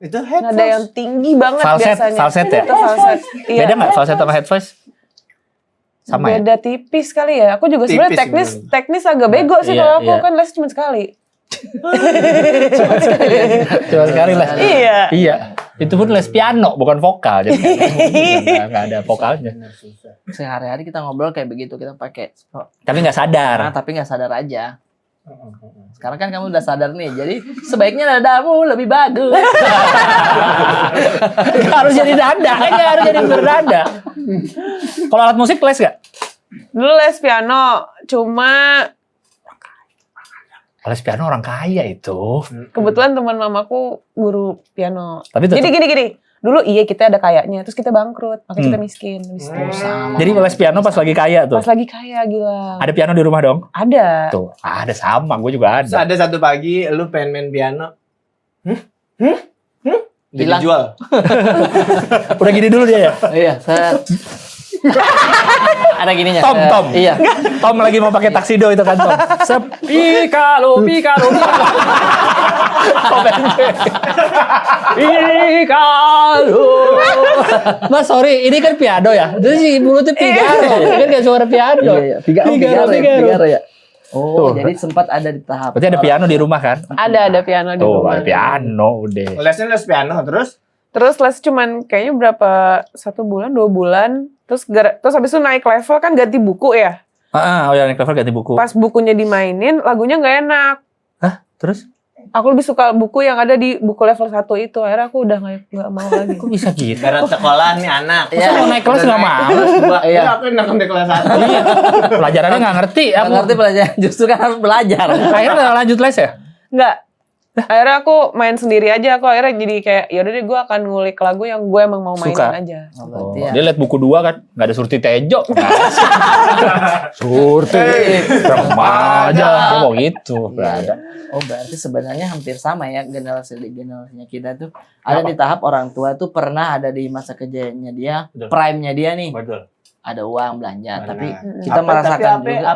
Itu head nada yang tinggi banget Falset, biasanya. falset ya? Itu falset. Iya. Beda nggak falset sama head voice? Sama ya? Beda tipis kali ya. Aku juga sebenarnya Tipis teknis agak bego sih Iya, kalau aku iya. kan les cuma sekali. Cuma sekali les. Iya. Iya. Itu pun les piano, bukan vokal. Jadi nggak ada vokalnya. Sehari-hari kita ngobrol kayak begitu, kita pakai. Tapi nggak sadar. Tapi nggak sadar aja. Sekarang kan kamu udah sadar nih, jadi sebaiknya nadamu lebih bagus. Harus jadi dada, kayaknya harus jadi berdada. Kalau alat musik les nggak? Dulu les piano, cuma Les piano orang kaya itu. Kebetulan teman mamaku guru piano. Tapi tetap, Jadi gini. Dulu iya kita ada kayanya, terus kita bangkrut, makanya kita miskin. Habis itu. Sama. jadi les piano pas lagi kaya tuh. Pas lagi kaya gila. Ada piano di rumah dong? Ada. Tuh, ada sama, gue juga Terus ada. ada satu pagi lu pengen main piano. Udah Hilang. dijual. Udah gini dulu dia ya. Iya, set. Ada gininya. Tom. Iya. Tom lagi mau pakai taksido itu kan Tom. Pikalo. Pikalo. Mas sorry, ini kan piano ya. Terus si mulutnya Figaro. Ini kan kayak suara piano. Iya. Figaro ya. Oh, Tuh. jadi sempat ada di tahap. Berarti ada piano di rumah kan? Ada piano di Tuh, rumah. ada piano udah. Lesnya les piano terus Terus les cuman kayaknya berapa 1 bulan 2 bulan. Terus habis itu naik level kan ganti buku ya. Oh ya, naik level ganti buku. Pas bukunya dimainin lagunya nggak enak. Hah? Terus? Aku lebih suka buku yang ada di buku level 1 itu. Akhirnya aku udah nggak mau lagi. Kok bisa gitu? ibarat sekolah nih anak. Iya. Masa mau naik kelas nggak mau? Iya. Aku enak di kelas 1. Pelajarannya nggak ngerti. Nggak ngerti pelajaran, justru kan harus belajar. Akhirnya udah lanjut les ya? Nggak. Akhirnya aku main sendiri aja. Aku akhirnya jadi kayak yaudah deh gue akan ngulik lagu yang gue emang mau mainin Suka. aja. Oh, Oh, berarti ya. dia lihat buku 2 kan, nggak ada Surti Tejo. Surti remaja, dia mau gitu. Nggak ada. Oh, berarti sebenarnya hampir sama ya generasinya kita tuh. Ada di tahap orang tua tuh pernah ada di masa kejayaannya dia, Betul. prime-nya dia nih. Betul. Ada uang belanja, tapi Benar. kita merasakan juga.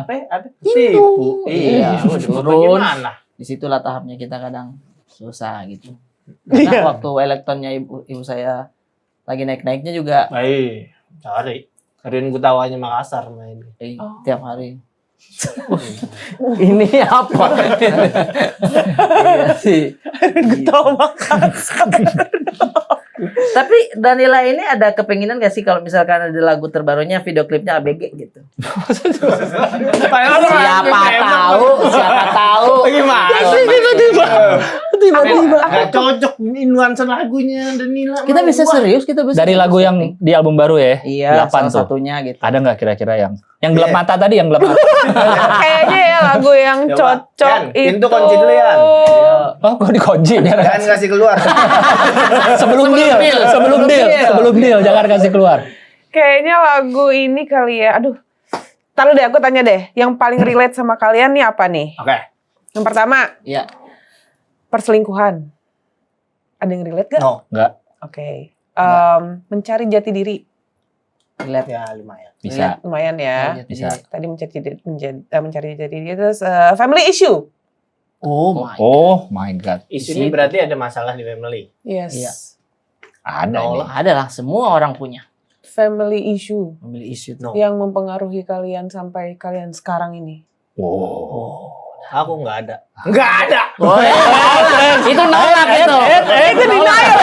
Tipu. Iya, Waduh, turun. bagaimana? Disitulah tahapnya kita kadang susah gitu. Karena Iya. waktu elektronnya ibu saya lagi naik-naiknya juga Baik, cari. Karin Gutawanya Makassar main. tiap hari. Ini apa? Iya sih. Tahu Makassar. Tapi Danila ini ada kepinginan gak sih kalau misalkan ada lagu terbarunya video klipnya ABG gitu? Siapa tahu. Gimana? Tiba-tiba. Gak cocok ini nuansa lagunya Danila. Kita bisa serius, kita bisa. Dari lagu yang di album baru ya? iya, 8 salah tuh. satunya gitu. Ada nggak kira-kira yang gelap Iya. mata tadi, yang gelap mata? Kayaknya ya lagu yang Coba, cocok Yan, itu. pintu kunci dulu, Yan. Oh, kok dikunci? Jangan kasih keluar. sebelum deal, jangan kasih keluar. Kayaknya lagu ini kali ya. Aduh. Taruh deh, aku tanya deh. Yang paling relate sama kalian nih apa nih? Oke. Yang pertama, Iya. perselingkuhan. Ada yang relate gak? No. Nggak, Oke. Mencari jati diri. Lihat Ya lumayan. bisa. Lumayan ya. Bisa. Tadi mencari jati diri. Terus family issue. Oh my. Oh my God. Isu ini berarti ada masalah di family. Yes. Iya. Ada ini. Ada lah, semua orang punya Family issue memilih isu itu. No. yang mempengaruhi kalian sampai kalian sekarang ini. Wow. Aku nggak ada. Nggak ada. Oh, itu nolak itu. Itu denial.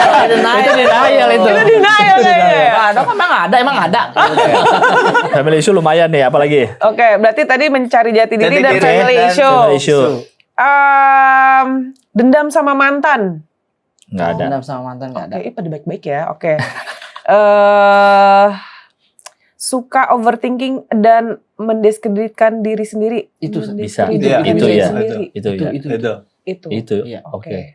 Itu denial itu. Itu denial kayaknya. Ada emang ada. Family issue lumayan nih, apalagi? Oke, berarti tadi mencari jati diri dan family dan issue. family issue. Dendam sama mantan. Nggak ada. Dendam sama mantan nggak ada. Oke, pada baik-baik ya. Oke. Suka overthinking dan mendiskreditkan diri sendiri. Itu bisa. Mendiskreditkan Itu diri ya. sendiri. Itu ya. Itu. Itu. Itu. Itu. Iya. Oke.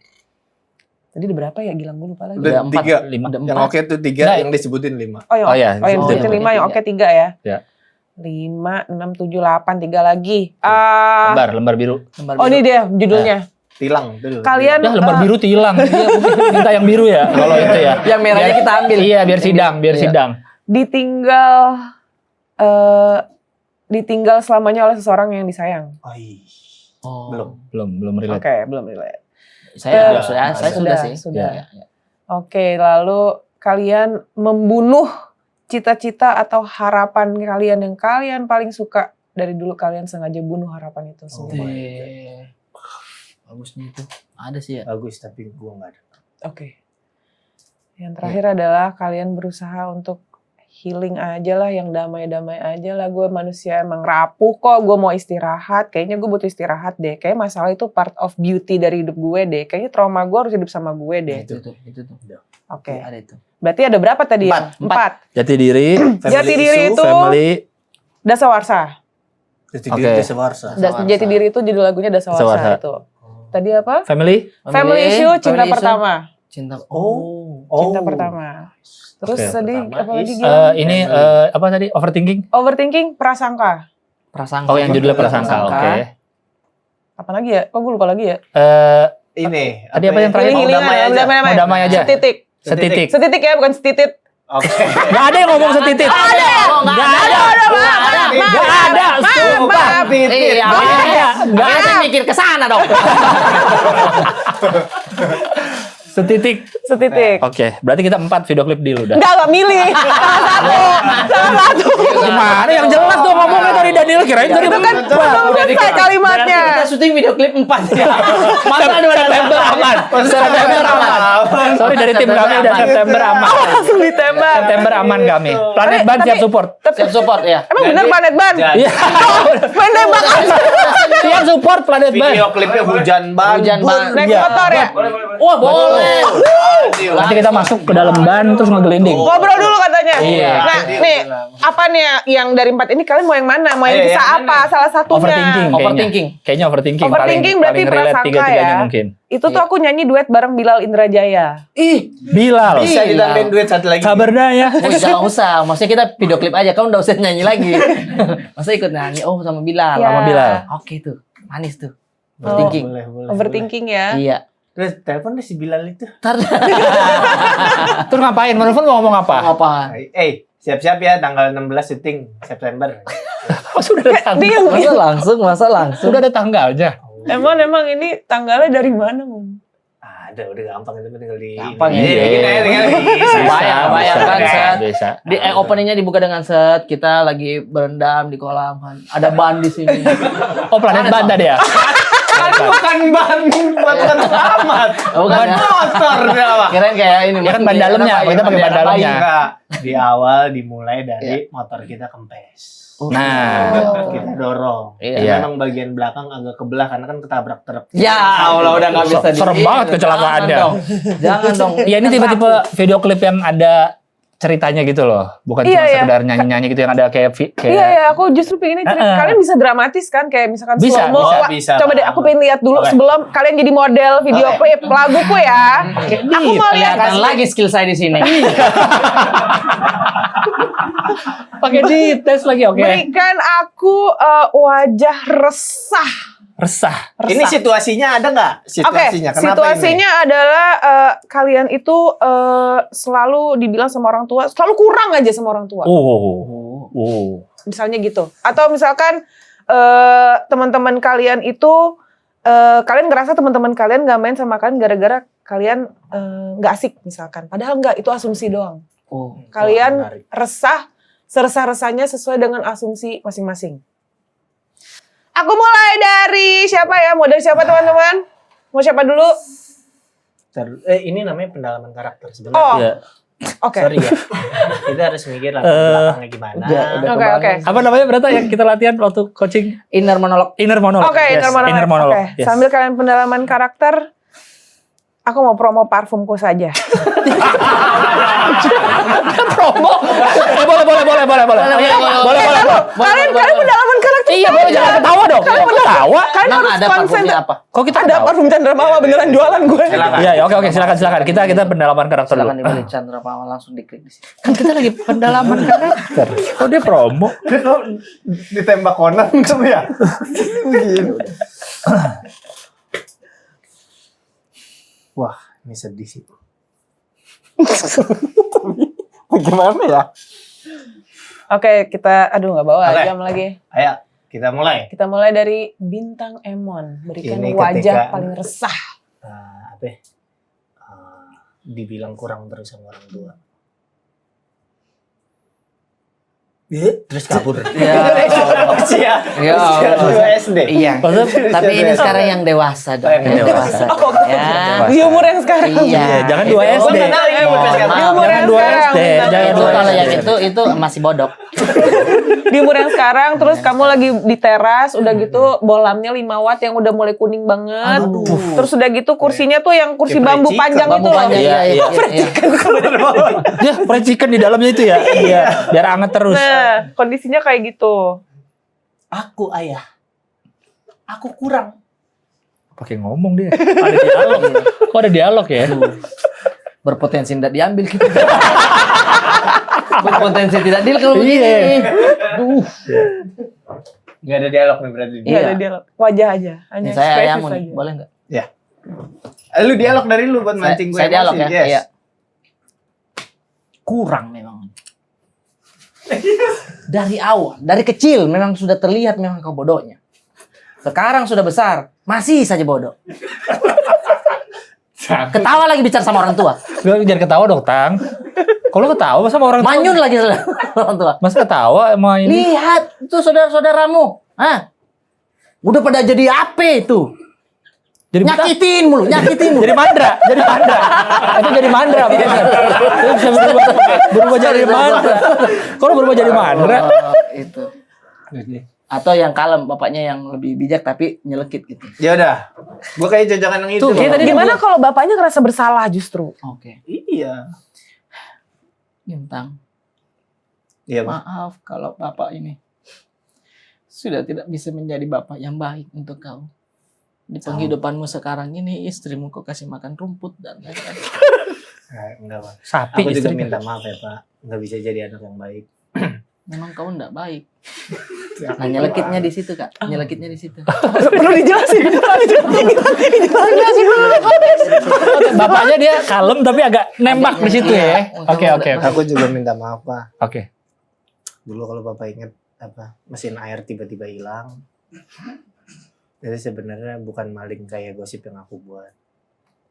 Tadi ada berapa ya? Gilang gue lupa lagi. Udah Ada 3. 5. Ada Yang 4. oke tuh 3, Nah, yang disebutin 5. Oh, yang Oh, ya. yang Oh, disebutin yang 5, yang tiga. oke 3 ya. Ya. 5, 6, 7, 8, 3 lagi. Lembar biru. Oh ini dia judulnya. Tilang tuh. Kalian Ya, lembar biru tilang. Iya, minta yang biru ya kalau itu ya. Yang merahnya kita ambil. Iya, biar sidang. Iya. ditinggal selamanya oleh seseorang yang disayang. Oh. Belum relate. Oke, belum relate. Saya Sudah. sudah sih. Sudah. Iya, iya. Oke, lalu kalian membunuh cita-cita atau harapan kalian yang kalian paling suka dari dulu, kalian sengaja bunuh harapan itu semua. Bagusnya itu. Ada sih ya. Bagus tapi gua nggak ada. Oke. Yang terakhir adalah kalian berusaha untuk healing aja lah, yang damai-damai aja lah. Gue manusia emang rapuh kok, gue mau istirahat. Kayaknya gue butuh istirahat deh. Kayaknya masalah itu part of beauty dari hidup gue deh. Kayaknya trauma gue harus hidup sama gue deh. Itu tuh. Oke. Ada itu. Berarti ada berapa tadi ya? 4. Jati diri, Jati diri itu family, dasawarsa. Jati diri Dasawarsa. Jati diri itu jadi lagunya Dasawarsa Dasawarsa. itu. Tadi apa? Family? Family Issue, Cinta Family Issue. Pertama. Cinta. Cinta Pertama. Terus Oke. tadi Pertama apa lagi is- Gilang? Ini apa tadi? Overthinking? Overthinking, Prasangka. Prasangka. Oh, yang judulnya Prasangka. Oke. Apa lagi ya? Kok gue lupa lagi ya? Ini. Tadi apa yang terakhir? Mau damai aja. Mau damai aja. Setitik. Setitik. Setitik ya, bukan setitit. Oke. Gak ada yang ngomong setitik. Gak ada. Gak ada. Sumpah. Iya, Gak ada. Gak ada mikir ke sana dong. Setitik. Setitik. Oke, berarti kita 4 video klip deal udah. Enggak milih. Salah satu. Gimana yang jelas tuh ngomongnya tadi Daniel, kirain tadi Itu kan belum selesai kalimatnya. Kita syuting video klip 4 ya. Masa ada September aman. September aman. Sorry dari tim kami udah September aman. Langsung ditembak. September aman kami. Planet Ban siap support. Siap support ya. Emang bener Planet Ban? Iya. Main tembak aja. Siap support Planet Ban. Video klipnya hujan ban. Hujan ban. Naik Iya. motor ya? Wah, boleh. Nanti kita masuk ke dalam ban terus ngegelinding. Ngobrol dulu katanya. Iya. Nah, nih, apa nih yang dari 4 ini kalian mau yang mana? Mau yang Iya, kisah yang apa? Salah satunya. Overthinking kayaknya. Overthinking. Kayaknya overthinking. Overthinking berarti paling relate Prasangka tiga-tiganya ya. mungkin. Itu tuh aku nyanyi duet bareng Bilal Indrajaya. Bilal. Bisa ditambahin duit satu lagi. Sabar dah ya. Oh, jangan usah. Maksudnya kita video klip aja. Kamu udah usah nyanyi lagi. Masa ikut nyanyi? Oh, sama Bilal. Ya. Sama Bilal. Oke tuh. Manis tuh. Oh. Overthinking. Boleh. Overthinking ya. Iya. Terus telepon deh si Bilal itu. Terus ngapain? Menelpon mau ngomong apa? Apa? Siap-siap ya tanggal 16 syuting September. Oh, sudah ada tanggal. Dia Masa langsung. Sudah ada tanggalnya. emang ini tanggalnya dari mana, Mum? Ada udah gampang itu tinggal di Gampang ini. ya. Gini aja, tinggal di Bayangkan set. Bisa. Di openingnya dibuka dengan set, kita lagi berendam di kolam kan. Ada ban di sini. Oh, Planet Ban tadi ya? bukan ban bukan selamat. Oh, bukan ya? Motor dia apa? Kirain kayak ini. Ya kan ban dalamnya, kita pakai ban dalamnya. Enggak. Di awal dimulai dari motor kita kempes. Nah. Kita dorong. Iya. Memang bagian belakang agak kebelah karena kan ketabrak truk. Ya Allah udah nggak bisa. Serem banget kecelakaannya. Jangan dong. Ya ini tipe-tipe video klip yang ada ceritanya gitu loh. Bukan Iya, cuma iya. sekedar nyanyi-nyanyi gitu yang ada kayak Iya, aku justru pengennya cerita. Kalian bisa dramatis kan? Kayak misalkan Bisa, slow-mo. bisa, Wah, bisa. coba deh, aku pengen lihat dulu Oke. sebelum kalian jadi model video klip laguku ya. Aku mau lihat Kelihatan lagi skill saya di sini. pakai dites lagi, oke. berikan aku wajah resah. Resah. Ini situasinya ada nggak? Situasinya. Oke, Kenapa situasinya adalah kalian itu selalu dibilang sama orang tua, selalu kurang aja sama orang tua. Misalnya gitu. Atau misalkan teman-teman kalian itu kalian ngerasa teman-teman kalian nggak main sama kalian gara-gara kalian nggak asik misalkan. Padahal nggak, itu asumsi doang. Kalian menarik. resah, seresah-resahnya sesuai dengan asumsi masing-masing. Aku mulai dari siapa ya? Mau dari siapa teman-teman? Mau siapa dulu? Ini namanya pendalaman karakter Oh, sebenarnya. oke. Sorry ya. Kita harus mikir latar belakangnya gimana. Oke. Apa namanya berarti yang kita latihan waktu coaching? Inner monolog. Inner monolog. Oke, Yes, inner monolog. Oke, Yes. sambil kalian pendalaman karakter, aku mau promo parfumku saja. promo. Boleh. Kalian pendalaman karakter. Iya, boleh jangan ketawa dong. Kok ketawa? Kalian Emang harus ada konsen. parfumnya apa? Kok kita Ada ketawa? parfum Chandra Mawar beneran jualan gue. Iya, oke, silakan. Kita pendalaman karakter dulu. Silakan dibeli Chandra Pawal langsung diklik di sini. Kan kita lagi pendalaman karakter. Kok dia promo? Ditembak Conan kamu ya? Begini. Wah, ini sedih sih. Gimana ya? Oke, kita nggak bawa Oke. jam lagi. Ayo, kita mulai. Kita mulai dari Bintang Emon. Berikan Ini wajah ketika- paling resah. Apa ya? Dibilang kurang terus sama orang tua. Terus kabur. Usia Ya usia SD. Iya. Tapi ini sekarang yang dewasa dong. Yang dewasa. Ya. Di umur yang sekarang. Iya. Jangan 2 SD. Di umur Jangan yang 2 sekarang. SD. Jangan Itu 2 kalau SD. yang itu masih bodok. Di umur yang sekarang, terus kamu lagi di teras, udah gitu bolamnya 5 watt yang udah mulai kuning banget. Terus udah gitu kursinya tuh yang kursi Kayak bambu fried panjang chicken. itu loh. Panjang, iya. Ya, fried chicken di dalamnya itu ya. Iya, biar anget terus. Nah, kondisinya kayak gitu. Aku ayah. Aku kurang. Pakai ngomong dia. Ada dialog. Kok ada dialog ya? Berpotensi tidak diambil gitu. Berpotensi tidak deal kalau begini. Duh. Gak ada dialog nih berarti. Iya, ada dialog. Wajah aja. Hanya Ini saya ekspresif yang aja. boleh nggak? Lu dialog dari lu buat mancing gue. Saya dialog ya. Yes. Iya. Kurang memang. Dari awal, dari kecil memang sudah terlihat memang kau bodohnya. Sekarang sudah besar, masih saja bodoh. Ketawa lagi bicara sama orang tua. Gue jangan ketawa dong, Tang. Kalau ketawa sama orang tua. Manyun lagi sama orang tua. Mas ketawa sama ini. Lihat, itu saudara-saudaramu. Hah? Udah pada jadi apa itu? Jadi Nyakitin mulu. jadi mandra. Itu jadi mandra. Bener. Itu bisa berubah jadi mandra. Kalau berubah jadi mandra. Oh, itu. Atau yang kalem, bapaknya yang lebih bijak tapi nyelekit gitu. Ya udah. Gue kayak jajakan yang itu. Tuh, kayak tadi Gimana kalau bapaknya ngerasa bersalah justru? Oke. Iya. Bintang. Iya, Bang. Maaf kalau bapak ini sudah tidak bisa menjadi bapak yang baik untuk kau. Di penghidupanmu sekarang ini istrimu kau kasih makan rumput dan lain-lain. Enggak, Bang. sapi Aku juga istri. minta maaf ya, Pak. Enggak bisa jadi anak yang baik. Memang kau enggak baik. Nah, nyelekitnya di situ, Kak. Nyelekitnya di situ. Perlu dijelasin. Dijelasin dulu konteks. Bapaknya dia kalem tapi agak nembak di situ ya. Oke. Aku juga minta maaf, Pak. Oke. Dulu kalau Bapak ingat mesin air tiba-tiba hilang. Jadi sebenarnya bukan maling kayak gosip yang aku buat.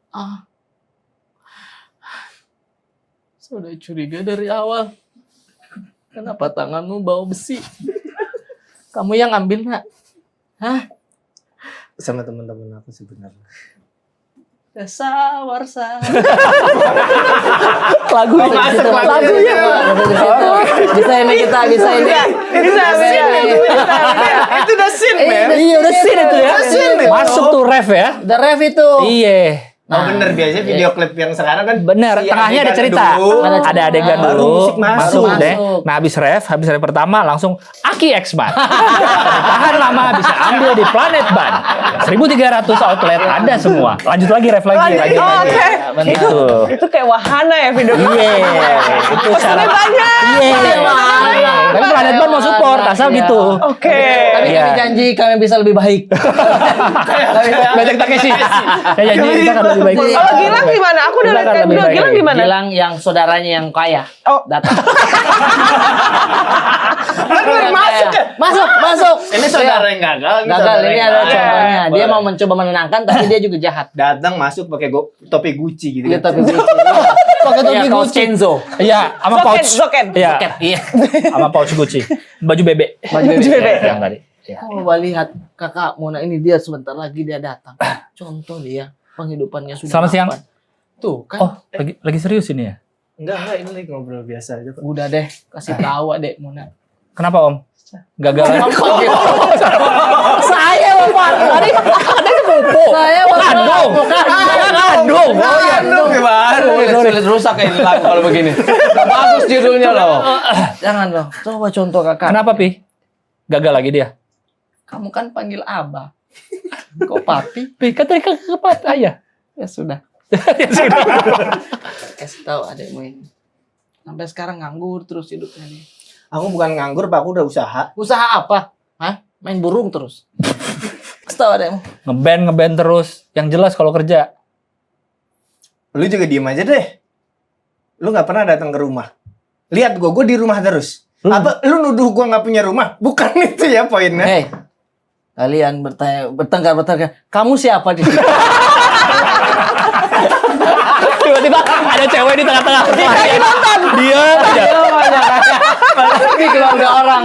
Ah. Sudah curiga dari awal. Kenapa tanganmu bau besi? Kamu yang ambil, Nak? Hah? Sama teman-teman aku sebenarnya. Dasar warsa. Lagunya. Lagunya. Bisa ini kita, bisa ini. Bisa. Itu udah scene, men. Iya udah scene itu ya. Masuk tuh ref ya. The ref itu. Iya. Oh bener, biasanya video klip yang sekarang kan Bener, si tengahnya ada adegan cerita. dulu, Ada adegan baru dulu. musik masuk. deh. Nah, habis ref pertama langsung Aki X-Ban. Tahan lama bisa ambil di Planet Ban. 1.300 outlet ada semua. Lanjut lagi ref lagi. Oh, oke. Itu. Itu kayak wahana ya video klip. Iya. Itu syarat. banyak. Iya. Tapi Planet Ban mau support asal gitu. Oke. Tapi Iya. kami janji kami bisa lebih baik. Bajak Takeshi. Saya janji kita akan lebih baik. Kalau Gilang gimana? Aku udah Gilang lihat kan kayak lebih Gilang. baik. Gilang gimana? Bilang yang saudaranya yang kaya Oh. datang. masuk ya? Masuk. Ini saudara yang gagal. Gagal ini ada gagal. contohnya. Dia Boleh. mau mencoba menenangkan tapi dia juga jahat. Datang masuk pakai topi Gucci gitu. Dia kan. tapi Gucci. Pakai topi Gucci. Kenzo. Iya, sama pouch. Zoken. Iya, Iya. sama pouch Gucci. Baju bebek. Baju bebek. Yang tadi. Iya. Coba lihat kakak Mona ini dia sebentar lagi dia datang. Contoh dia penghidupannya sudah Selamat siang. mapan. Tuh kan. Oh, lagi serius ini ya? Enggak, ini lagi ngobrol biasa aja kok. Udah deh, kasih tahu Dek Mona. Kenapa Om? Gagal. Saya Bapak. Tadi ada sepupu. Saya Bapak. Kandung. Kandung gimana? Sulit rusak ini lagu kalau begini. Bagus judulnya loh. Jangan loh. Coba contoh kakak. Kenapa Pi? Gagal lagi dia. Kamu kan panggil Abah. Kok Papi? Pi, kan tadi kepat ayah. Ya sudah. Kasih tahu adekmu ini. Sampai sekarang nganggur terus hidupnya nih. Aku bukan nganggur, Pak. Aku udah usaha. Usaha apa? Hah? Main burung terus. Kasih tahu adekmu. Ngeband terus. Yang jelas kalau kerja. Lu juga diem aja deh. Lu nggak pernah datang ke rumah. Lihat gue di rumah terus. Apa lu nuduh gue nggak punya rumah? Bukan itu ya poinnya. Hei, kalian bertengkar. Kamu siapa di sini? Tiba-tiba ada cewek di tengah-tengah perkelahian. Dia aja. Ini keluarga orang.